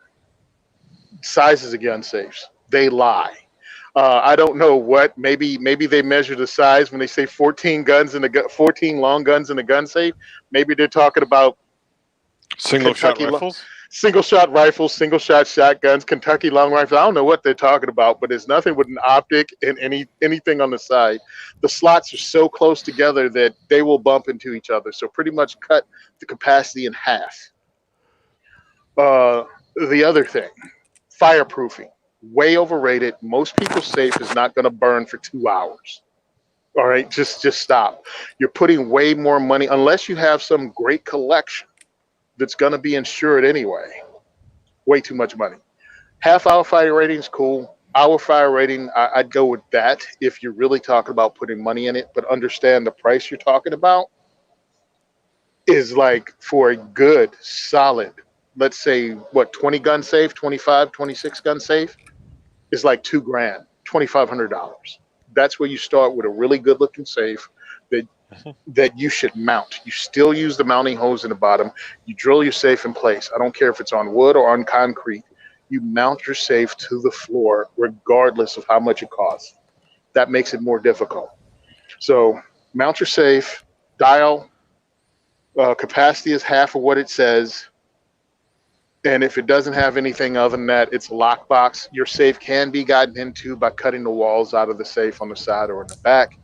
S4: sizes of gun safes. They lie. I don't know what. Maybe they measure the size when they say 14 long guns in a gun safe. Maybe they're talking about
S2: Single shot rifles?
S4: Single shot rifles, single shot shotguns, Kentucky long rifles. I don't know what they're talking about, but there's nothing with an optic and anything on the side. The slots are so close together that they will bump into each other. So pretty much cut the capacity in half. The other thing, fireproofing. Way overrated. Most people's safe is not going to burn for 2 hours. All right, just stop. You're putting way more money, unless you have some great collection that's going to be insured anyway. Way too much money. Half-hour fire rating is cool. Hour fire rating, I'd go with that if you're really talking about putting money in it. But understand the price you're talking about is like for a good, solid, let's say, 20 gun safe, 25, 26 gun safe, is like $2,000, $2,500. That's where you start with a really good-looking safe that you should mount. You still use the mounting hose in the bottom. You drill your safe in place. I don't care if it's on wood or on concrete. You mount your safe to the floor regardless of how much it costs. That makes it more difficult. So mount your safe, dial, capacity is half of what it says. And if it doesn't have anything other than that, it's a lockbox. Your safe can be gotten into by cutting the walls out of the safe on the side or in the back.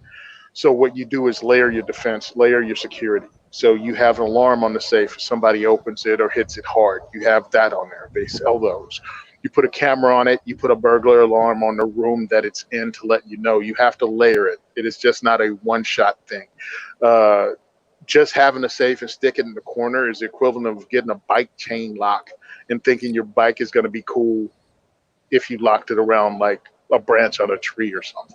S4: So what you do is layer your defense, layer your security. So you have an alarm on the safe if somebody opens it or hits it hard. You have that on there. They sell those. You put a camera on it. You put a burglar alarm on the room that it's in to let you know. You have to layer it. It is just not a one-shot thing. Just having a safe and stick it in the corner is the equivalent of getting a bike chain lock and thinking your bike is going to be cool if you locked it around like a branch on a tree or something.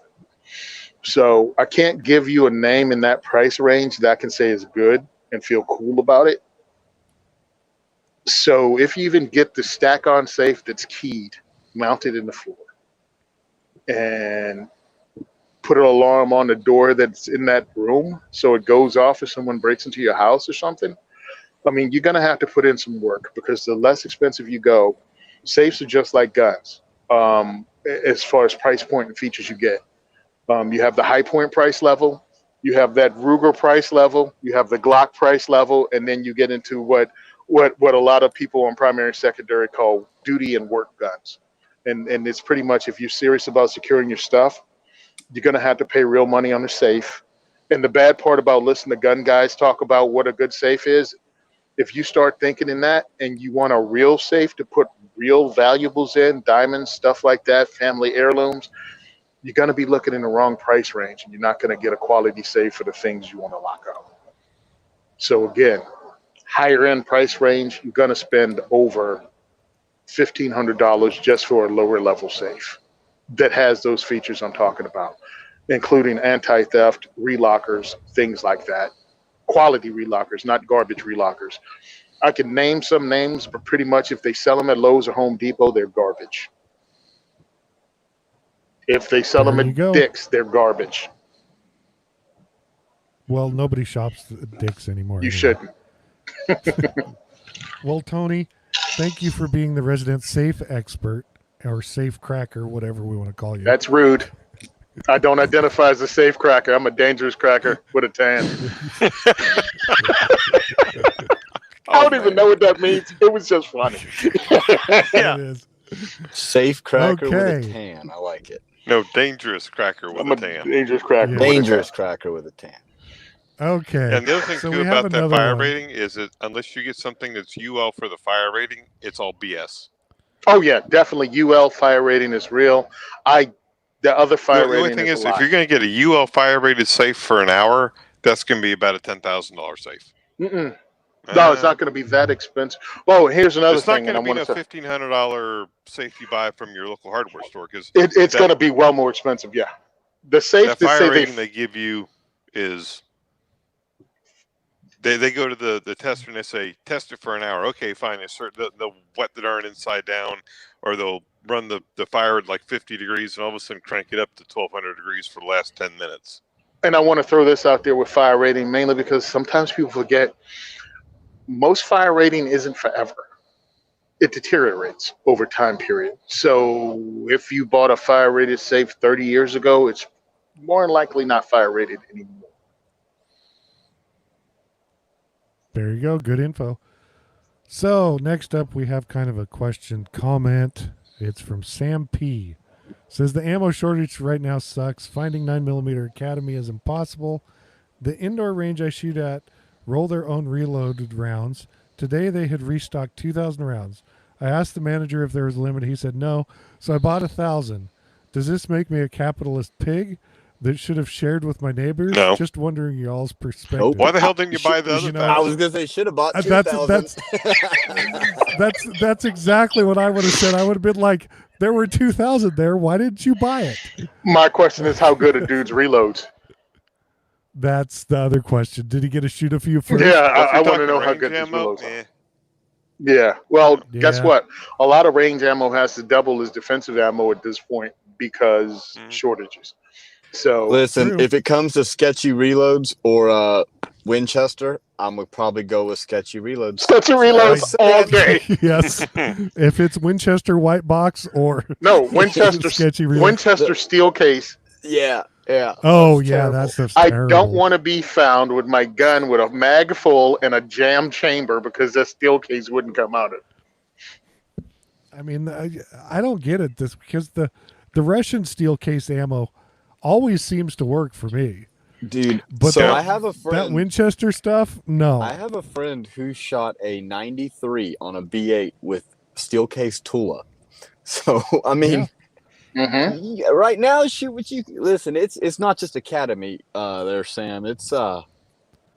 S4: So I can't give you a name in that price range that I can say is good and feel cool about it. So if you even get the stack-on safe that's keyed, mounted in the floor, and put an alarm on the door that's in that room so it goes off if someone breaks into your house or something, I mean, you're going to have to put in some work, because the less expensive you go, safes are just like guns as far as price point and features you get. You have the high point price level, you have that Ruger price level, you have the Glock price level, and then you get into what a lot of people on primary and secondary call duty and work guns. And it's pretty much, if you're serious about securing your stuff, you're going to have to pay real money on the safe. And the bad part about listening to gun guys talk about what a good safe is, If you start thinking in that and you want a real safe to put real valuables in, diamonds, stuff like that, family heirlooms, you're going to be looking in the wrong price range and you're not going to get a quality safe for the things you want to lock up. So again, higher end price range, you're going to spend over $1,500 just for a lower level safe that has those features I'm talking about, including anti-theft, relockers, things like that. Quality relockers, not garbage relockers. I can name some names, but pretty much if they sell them at Lowe's or Home Depot, they're garbage. If they sell them at Dick's, they're garbage.
S1: Well, nobody shops at Dick's anymore.
S4: You shouldn't.
S1: Well, Tony, thank you for being the resident safe expert or safe cracker, whatever we want to call you.
S4: That's rude. I don't identify as a safe cracker. I'm a dangerous cracker with a tan. I don't even know what that means. It was just funny.
S2: Yeah.
S1: It is.
S3: Safe cracker with a tan. I like it.
S2: No, dangerous cracker with a tan.
S4: Dangerous cracker.
S1: Yeah.
S3: Dangerous cracker with a tan.
S1: Okay.
S2: And the other thing
S1: So
S2: too
S1: we have
S2: about that
S1: another
S2: fire
S1: one.
S2: rating is that unless you get something that's UL for the fire rating, it's all BS.
S4: Oh yeah, definitely. UL fire rating is real. The other fire
S2: The
S4: rating
S2: only thing is,
S4: a
S2: if
S4: lie.
S2: you're going to get a UL fire rated safe for an hour, that's going to be about a $10,000 safe.
S4: Mm-mm. No, it's not going to be that expensive. Oh, here's another
S2: It's not
S4: thing,
S2: going
S4: and
S2: to
S4: I
S2: be
S4: want
S2: no
S4: to say
S2: $1,500 safe you buy from your local hardware store because
S4: it's going to be well more expensive. Yeah, the safe
S2: that
S4: that
S2: fire
S4: say
S2: rating they give you is they go to the tester and they say test it for an hour. Okay, fine. They'll wet the darn inside down, or they'll run the fire at like 50 degrees and all of a sudden crank it up to 1,200 degrees for the last 10 minutes.
S4: And I want to throw this out there with fire rating, mainly because sometimes people forget most fire rating isn't forever. It deteriorates over time period. So if you bought a fire rated safe 30 years ago, it's more than likely not fire rated anymore.
S1: There you go. Good info. So next up, we have kind of a question comment. It's from Sam P. Says the ammo shortage right now sucks. Finding 9mm Academy is impossible. The indoor range I shoot at roll their own reloaded rounds. Today they had restocked 2,000 rounds. I asked the manager if there was a limit. He said no. So I bought 1,000. Does this make me a capitalist pig that should have shared with my neighbors?
S2: No.
S1: Just wondering y'all's perspective.
S3: Nope.
S2: Why the hell didn't you buy the other
S1: You know,
S3: I was
S2: 1,000?
S3: gonna say should have bought
S1: That's-
S3: 2,000.
S1: That's exactly what I would have said. I would have been like, there were 2,000 there. Why didn't you buy it?
S4: My question is, how good a dude's reloads?
S1: That's the other question. Did he get to shoot a few first?
S4: Yeah,
S2: If
S4: I
S2: you're
S4: want to
S2: talking
S4: know how
S2: range
S4: good these
S2: ammo,
S4: reloads are.
S2: eh.
S4: Yeah. Well, guess
S1: Yeah.
S4: what? A lot of range ammo has to double as defensive ammo at this point because shortages. So
S3: Listen,
S1: True.
S3: if it comes to sketchy reloads or Winchester, I'm gonna probably go with sketchy reloads.
S4: such a reloads all day.
S1: Yes. If it's Winchester white box or
S4: No, Winchester
S1: sketchy reload.
S4: Winchester steel case.
S3: Yeah.
S1: Oh
S3: That's
S1: yeah,
S3: terrible.
S1: that stuff's
S4: I
S1: terrible.
S4: don't want to be found with my gun with a mag full and a jam chamber because that steel case wouldn't come out of it.
S1: I mean, I don't get it. This because the Russian steel case ammo always seems to work for me.
S3: Dude,
S1: But
S3: so
S1: that-
S3: I have a
S1: That
S3: friend.
S1: Winchester stuff, no.
S3: I have a friend who shot a 93 on a B8 with steel case Tula. So I mean,
S4: Mm-hmm.
S3: yeah, right now, shoot what you listen. It's not just Academy, there, Sam. It's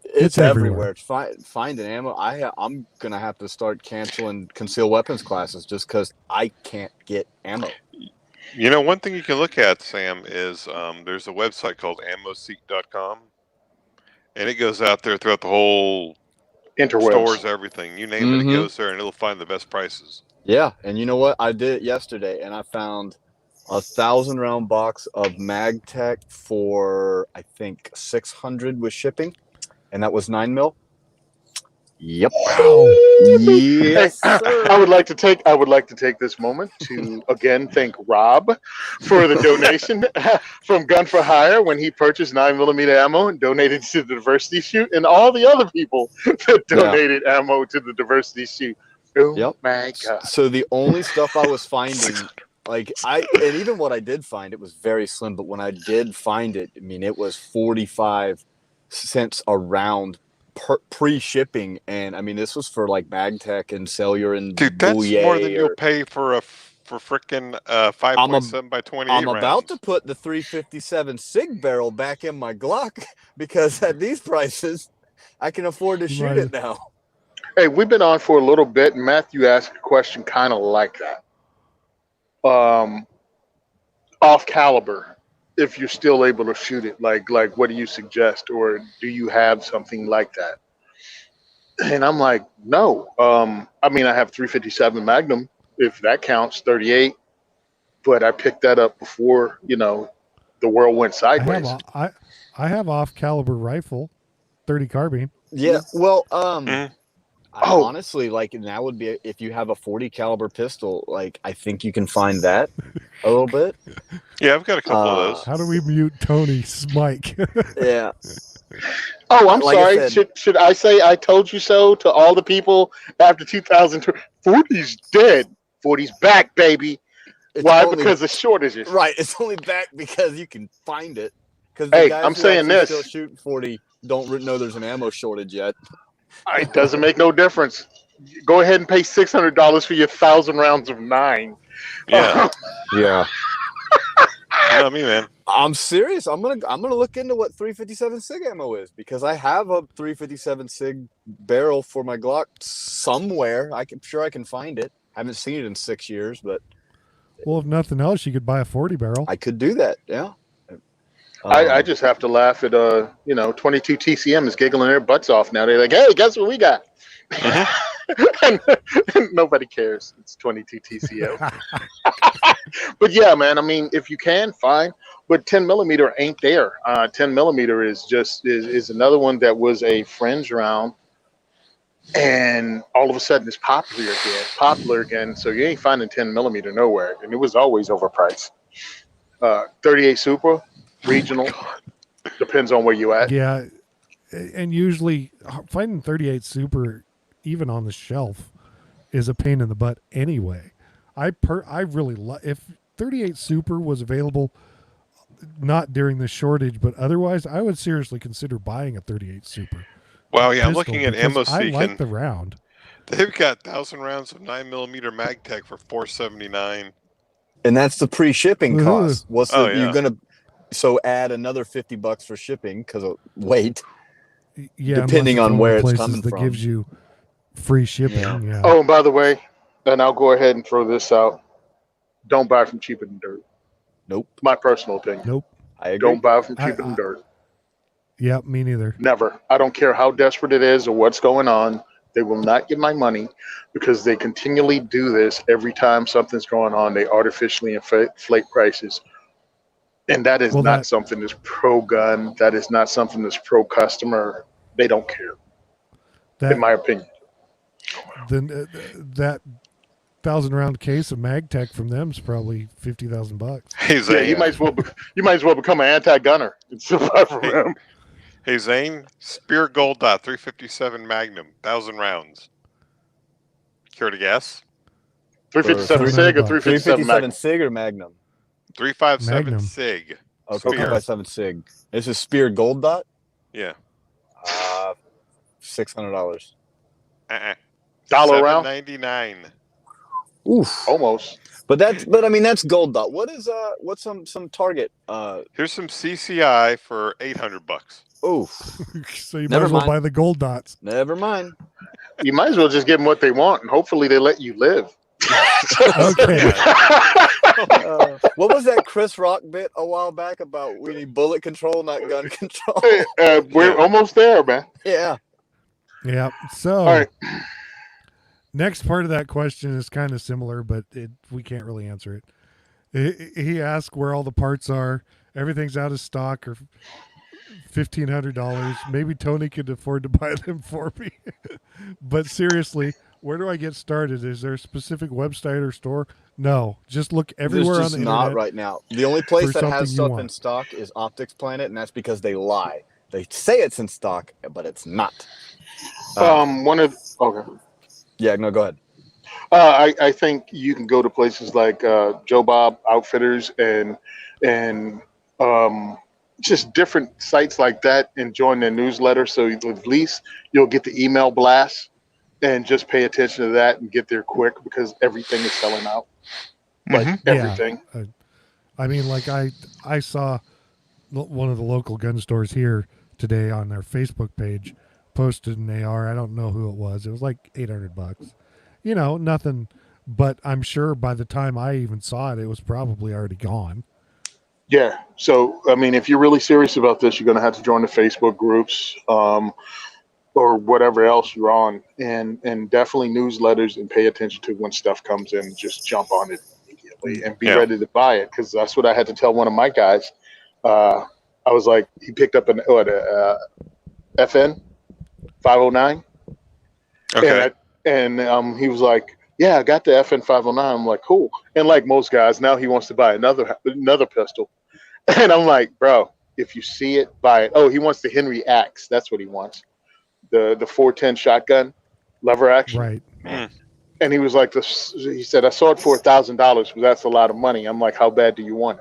S1: It's everywhere.
S3: everywhere. Finding ammo. I'm gonna have to start canceling concealed weapons classes just because I can't get ammo.
S2: You know, one thing you can look at, Sam, is there's a website called ammoseek.com, and it goes out there throughout the whole
S4: Interwebs.
S2: stores, everything. You name it,
S3: Mhm.
S2: it goes there, and it'll find the best prices.
S3: Yeah, and you know what? I did it yesterday, and I found 1,000-round box of MagTech for I think 600 with shipping, and that was 9mm. Yep. Yes,
S4: Hey,
S3: sir.
S4: I would like to take this moment to again thank Rob for the donation from Gun for Hire when he purchased 9mm ammo and donated to the diversity shoot, and all the other people that donated ammo to the diversity shoot. Oh
S3: Yep.
S4: my god!
S3: So the only stuff I was finding, and even what I did find, it was very slim. But when I did find it, I mean, it was 45 cents a round pre-shipping, and I mean this was for like MagTech and Cellular and
S2: Dude, that's
S3: Bouye
S2: more than you'll
S3: or-
S2: pay for frickin' 5.7 by 28
S3: I'm
S2: rounds.
S3: about to put the 357 SIG barrel back in my Glock because at these prices, I can afford to shoot it now.
S4: Hey, we've been on for a little bit, and Matthew asked a question kind of like that. Off caliber, if you're still able to shoot it, like what do you suggest, or do you have something like that? And I'm like, no. I mean, I have 357 Magnum, if that counts, 38, but I picked that up before the world went sideways.
S1: I have off caliber rifle, 30 carbine.
S3: Yeah, well,
S2: Mhm.
S3: honestly, like that would be if you have a 40 caliber pistol. Like I think you can find that a little bit.
S2: Yeah, I've got a couple of those.
S1: How do we mute Tony's mic?
S3: Yeah.
S4: Oh, I'm
S3: Like I
S4: sorry.
S3: said-
S4: Should I say I told you so to all the people after 2000? 40's dead. 40's back, baby.
S3: It's
S4: Why?
S3: only-
S4: Because of shortages.
S3: Right, it's only back because you can find it. Because
S4: Hey, I'm saying this.
S3: still shooting 40 don't know there's an ammo shortage yet.
S4: It doesn't make no difference. Go ahead and pay $600 for your 1,000 rounds of 9.
S2: Yeah.
S3: Yeah.
S2: You know me, man.
S3: I'm serious. I'm gonna look into what 357 SIG ammo is because I have a 357 SIG barrel for my Glock somewhere. I'm sure I can find it. Haven't seen it in 6 years, but
S1: Well, if nothing else, you could buy a 40 barrel.
S3: I could do that. Yeah.
S4: I just have to laugh at 22 TCM is giggling their butts off now. They're like, hey, guess what we got? And nobody cares. It's 22 TCM. But yeah, man. I mean, if you can, fine. But 10 millimeter ain't there. 10 millimeter is another one that was a fringe round, and all of a sudden it's popular again. So you ain't finding 10 millimeter nowhere, and it was always overpriced. 38 Super. Regional, depends on where you at.
S1: Yeah, and usually finding 38 Super, even on the shelf, is a pain in the butt anyway. I really if 38 Super was available, not during the shortage, but otherwise, I would seriously consider buying a 38 Super.
S2: Well, yeah, I'm
S1: pistol,
S2: looking at
S1: because
S2: ammo
S1: I
S2: seeking.
S1: like the round.
S2: They've got 1,000 rounds of 9mm MagTech for $479.
S3: And that's the pre-shipping cost. What's
S2: Oh,
S3: you're
S2: yeah.
S3: gonna add another $50 for shipping because of weight.
S1: Yeah,
S3: Depending
S1: unless
S3: on
S1: one of
S3: where
S1: the
S3: it's
S1: places
S3: coming
S1: that
S3: from.
S1: gives you free shipping.
S3: Yeah.
S1: Yeah.
S4: Oh, and by the way, and I'll go ahead and throw this out. Don't buy from cheaper than dirt.
S3: Nope.
S4: My personal opinion.
S1: Nope.
S3: I agree.
S4: Don't buy from cheaper than dirt.
S1: Yeah, me neither.
S4: Never. I don't care how desperate it is or what's going on. They will not get my money because they continually do this every time something's going on. They artificially inflate prices. And that is not something that's pro-gun. That is not something that's pro-customer. They don't care, in my opinion.
S1: Then that 1,000-round case of MagTech from them is probably $50,000.
S2: Hey,
S4: Yeah,
S2: Zane.
S4: you might as well become an anti-gunner and survive from them.
S2: Hey, Zane. Spear Gold Dot 357 Magnum, 1,000 rounds. Care to guess?
S4: 357 SIG or 357
S3: 357
S4: Magnum?
S3: SIG or Magnum?
S2: 357
S1: Magnum.
S2: SIG.
S3: Okay,
S2: Spear.
S3: 357 SIG. This is Spear Gold Dot.
S2: Yeah.
S3: $600.
S4: Dollar round?
S2: $799.
S3: Oof.
S4: Almost.
S3: But I mean that's Gold Dot. What's some target?
S2: Here's some CCI for $800.
S3: Oof.
S1: So you might
S3: Never
S1: as well
S3: mind.
S1: buy the gold dots.
S3: Never mind.
S4: You might as well just give them what they want, and hopefully they let you live.
S1: Okay.
S3: What was that Chris Rock bit a while back about we need bullet control, not gun control?
S4: We're almost there, man.
S3: Yeah.
S1: Yeah. So
S4: All right.
S1: next part of that question is kind of similar, but we can't really answer it. He asked where all the parts are. Everything's out of stock or $1,500. Maybe Tony could afford to buy them for me. But seriously, where do I get started? Is there a specific website or store? No, just look everywhere
S3: There's
S1: on
S3: just
S1: the
S3: not
S1: internet.
S3: right now. The only place
S1: for
S3: that has
S1: something you
S3: stuff in
S1: want.
S3: stock is Optics Planet, and that's because they lie. They say it's in stock, but it's not.
S4: Okay.
S3: Yeah, no, go ahead.
S4: I think you can go to places like Joe Bob Outfitters and just different sites like that and join their newsletter. So at least you'll get the email blast and just pay attention to that and get there quick because everything is selling out. Like everything.
S1: Yeah. I mean, like I saw one of the local gun stores here today on their Facebook page posted an AR. I don't know who it was. It was like $800. You know, nothing. But I'm sure by the time I even saw it, it was probably already gone.
S4: Yeah. So, I mean, if you're really serious about this, you're going to have to join the Facebook groups or whatever else you're on, and definitely newsletters, and pay attention to when stuff comes in. Just jump on it immediately and be ready to buy it, because that's what I had to tell one of my guys. I was like, he picked up an FN 509.
S2: Okay.
S4: And he was like, yeah, I got the FN 509. I'm like, cool. And like most guys, now he wants to buy another pistol. And I'm like, bro, if you see it, buy it. Oh, he wants the Henry Axe. That's what he wants. The 410 shotgun, lever action.
S1: Right.
S4: And he was like, he said, I saw it for $1,000, but that's a lot of money. I'm like, how bad do you want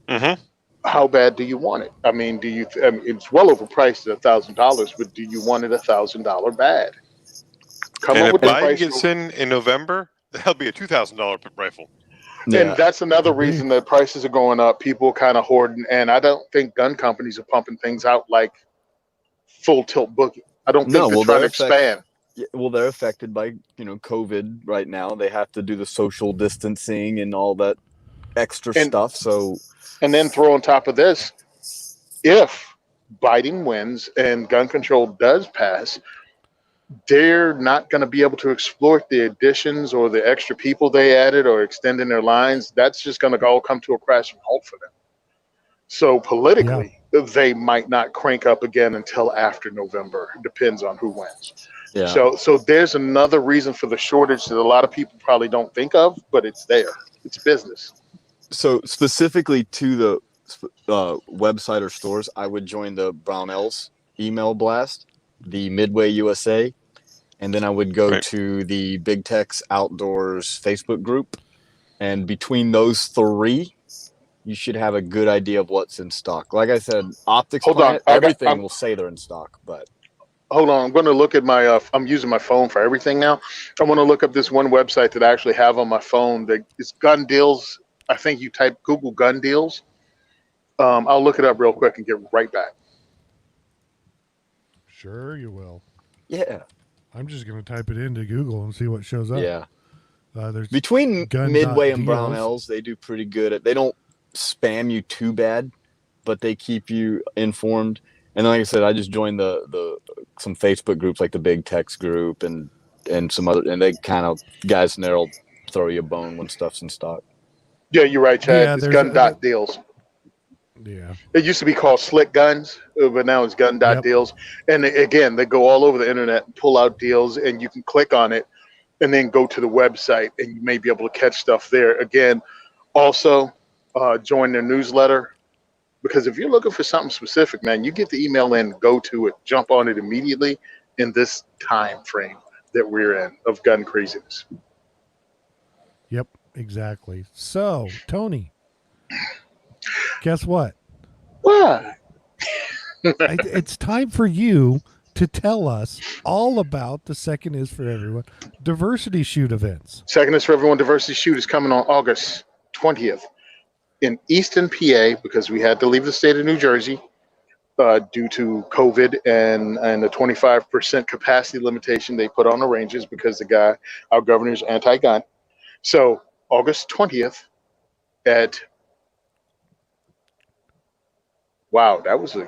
S4: it? How bad do you want it? I mean, it's well overpriced at $1,000, but do you want it $1,000 bad? Come
S2: and
S4: up
S2: if
S4: with the
S2: Biden
S4: price.
S2: gets in November, that'll be a $2,000 rifle.
S3: Yeah.
S4: And that's another reason that prices are going up. People kind of hoarding, and I don't think gun companies are pumping things out like full tilt boogie. I don't think they're trying to expand.
S3: Well, they're affected by COVID right now. They have to do the social distancing and all that extra stuff. So,
S4: and then throw on top of this, if Biden wins and gun control does pass, they're not going to be able to exploit the additions or the extra people they added or extending their lines. That's just going to all come to a crashing halt for them. So politically, they might not crank up again until after November. Depends on who wins.
S3: yeah.
S4: So there's another reason for the shortage that a lot of people probably don't think of, but it's there. It's business.
S3: So specifically to the website or stores, I would join the Brownells email blast, the Midway USA, and then I would go to the Big Techs Outdoors Facebook group. And between those three, you should have a good idea of what's in stock. Like I said, optics, everything will say they're in stock, but
S4: hold on. I'm going to look at my, I'm using my phone for everything now. I want to look up this one website that I actually have on my phone that is gun deals. I think you type Google gun deals. I'll look it up real quick and get right back.
S1: Sure you will.
S3: yeah.
S1: I'm just going to type it into Google and see what shows up.
S3: Yeah.
S1: There's
S3: Between
S1: gun
S3: Midway and
S1: deals.
S3: Brownells, they do pretty good. They don't spam you too bad, but they keep you informed. And like I said, I just joined some Facebook groups like the Big Techs group and some other, and they kind of guys in there will throw you a bone when stuff's in stock.
S4: Yeah, you're right, Chad.
S1: Yeah,
S4: it's gun deals.
S1: Yeah.
S4: It used to be called Slick Guns, but now it's gun deals. And again, they go all over the internet and pull out deals, and you can click on it and then go to the website, and you may be able to catch stuff there. Again, also join their newsletter, because if you're looking for something specific, man, you get the email in, go to it, jump on it immediately in this time frame that we're in of gun craziness.
S1: Yep, exactly. So, Tony, guess what?
S4: What?
S1: It's time for you to tell us all about the Second is for Everyone Diversity Shoot events.
S4: Second is for Everyone Diversity Shoot is coming on August 20th in Easton, PA, because we had to leave the state of New Jersey due to COVID and the 25% capacity limitation they put on the ranges because our governor's anti-gun. So August 20th at wow, that was a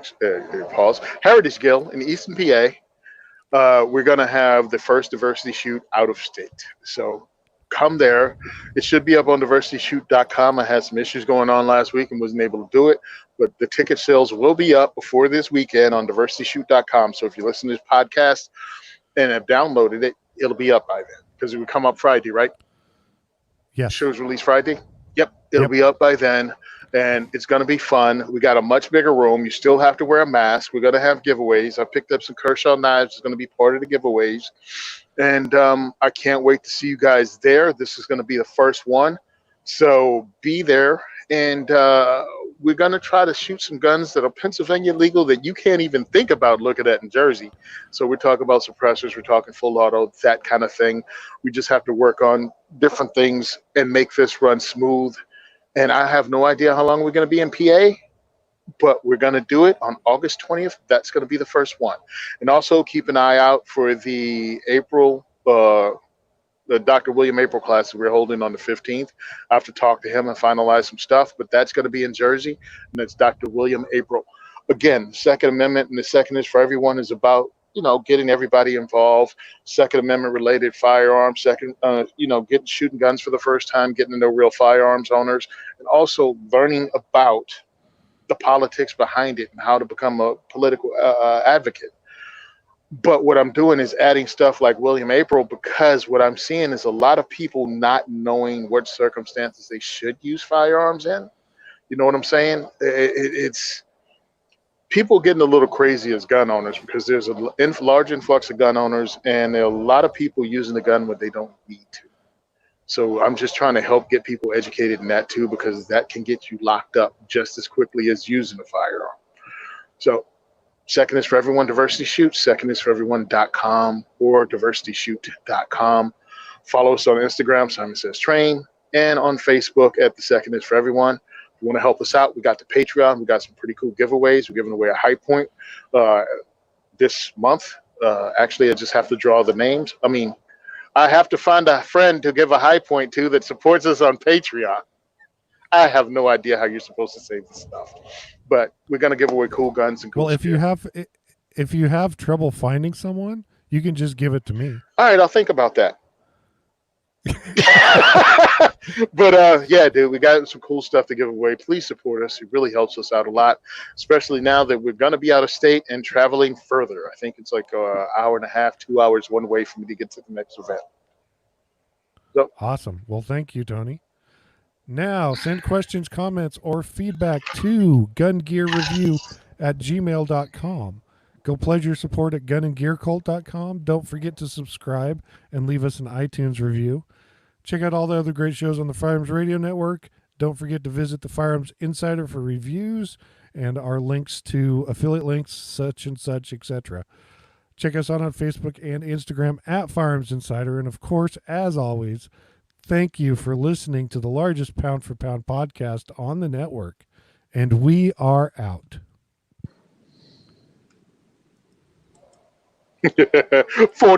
S4: pause. Heritage Gill in Easton, PA. We're going to have the first diversity shoot out of state. So come there. It should be up on diversityshoot.com. I had some issues going on last week and wasn't able to do it, but the ticket sales will be up before this weekend on diversityshoot.com. So if you listen to this podcast and have downloaded it, it'll be up by then because it would come up Friday, right?
S1: Yeah.
S4: Show's released Friday. Yep. It'll be up by then. And it's going to be fun. We got a much bigger room. You still have to wear a mask. We're going to have giveaways. I picked up some Kershaw knives. It's going to be part of the giveaways. And I can't wait to see you guys there. This is going to be the first one. So be there And we're going to try to shoot some guns that are Pennsylvania legal that you can't even think about looking at in Jersey. So we're talking about suppressors, we're talking full auto, that kind of thing. We just have to work on different things and make this run smooth. And I have no idea how long we're going to be in PA, but we're going to do it on August 20th. That's going to be the first one. And also keep an eye out for the April, the Dr. William April class that we're holding on the 15th. I have to talk to him and finalize some stuff, but that's going to be in Jersey, and it's Dr. William April. Again, Second Amendment and the Second is for Everyone is about, getting everybody involved. Second Amendment related firearms, getting shooting guns for the first time, getting to know real firearms owners, and also learning about the politics behind it and how to become a political advocate. But what I'm doing is adding stuff like William April, because what I'm seeing is a lot of people not knowing what circumstances they should use firearms in. You know what I'm saying? It's people getting a little crazy as gun owners, because there's a large influx of gun owners, and there are a lot of people using the gun when they don't need to. So I'm just trying to help get people educated in that too, because that can get you locked up just as quickly as using a firearm. So Second is for Everyone Diversity Shoot, secondisforeveryone.com or diversityshoot.com. Follow us on Instagram, Simon Says Train, and on Facebook at The Second is for Everyone. If you want to help us out, we got the Patreon. We got some pretty cool giveaways. We're giving away a high point this month. Actually, I just have to draw the names. I have to find a friend to give a high point to that supports us on Patreon. I have no idea how you're supposed to say this stuff, but we're going to give away cool guns and cool
S1: Well,
S4: gear.
S1: if you have trouble finding someone, you can just give it to me.
S4: All right, I'll think about that. But yeah, dude, we got some cool stuff to give away. Please support us. It really helps us out a lot, especially now that we're going to be out of state and traveling further. I think it's like an hour and a half, 2 hours one way for me to get to the next event. So,
S1: Awesome. Well, thank you, Tony. Now, send questions, comments, or feedback to gungearreview@gmail.com. Go pledge your support at gunandgearcult.com. Don't forget to subscribe and leave us an iTunes review. Check out all the other great shows on the Firearms Radio Network. Don't forget to visit the Firearms Insider for reviews and our links to affiliate links, such and such, etc. Check us out on Facebook and Instagram at Firearms Insider. And of course, as always, thank you for listening to the largest pound-for-pound podcast on the network. And we are out.
S4: 40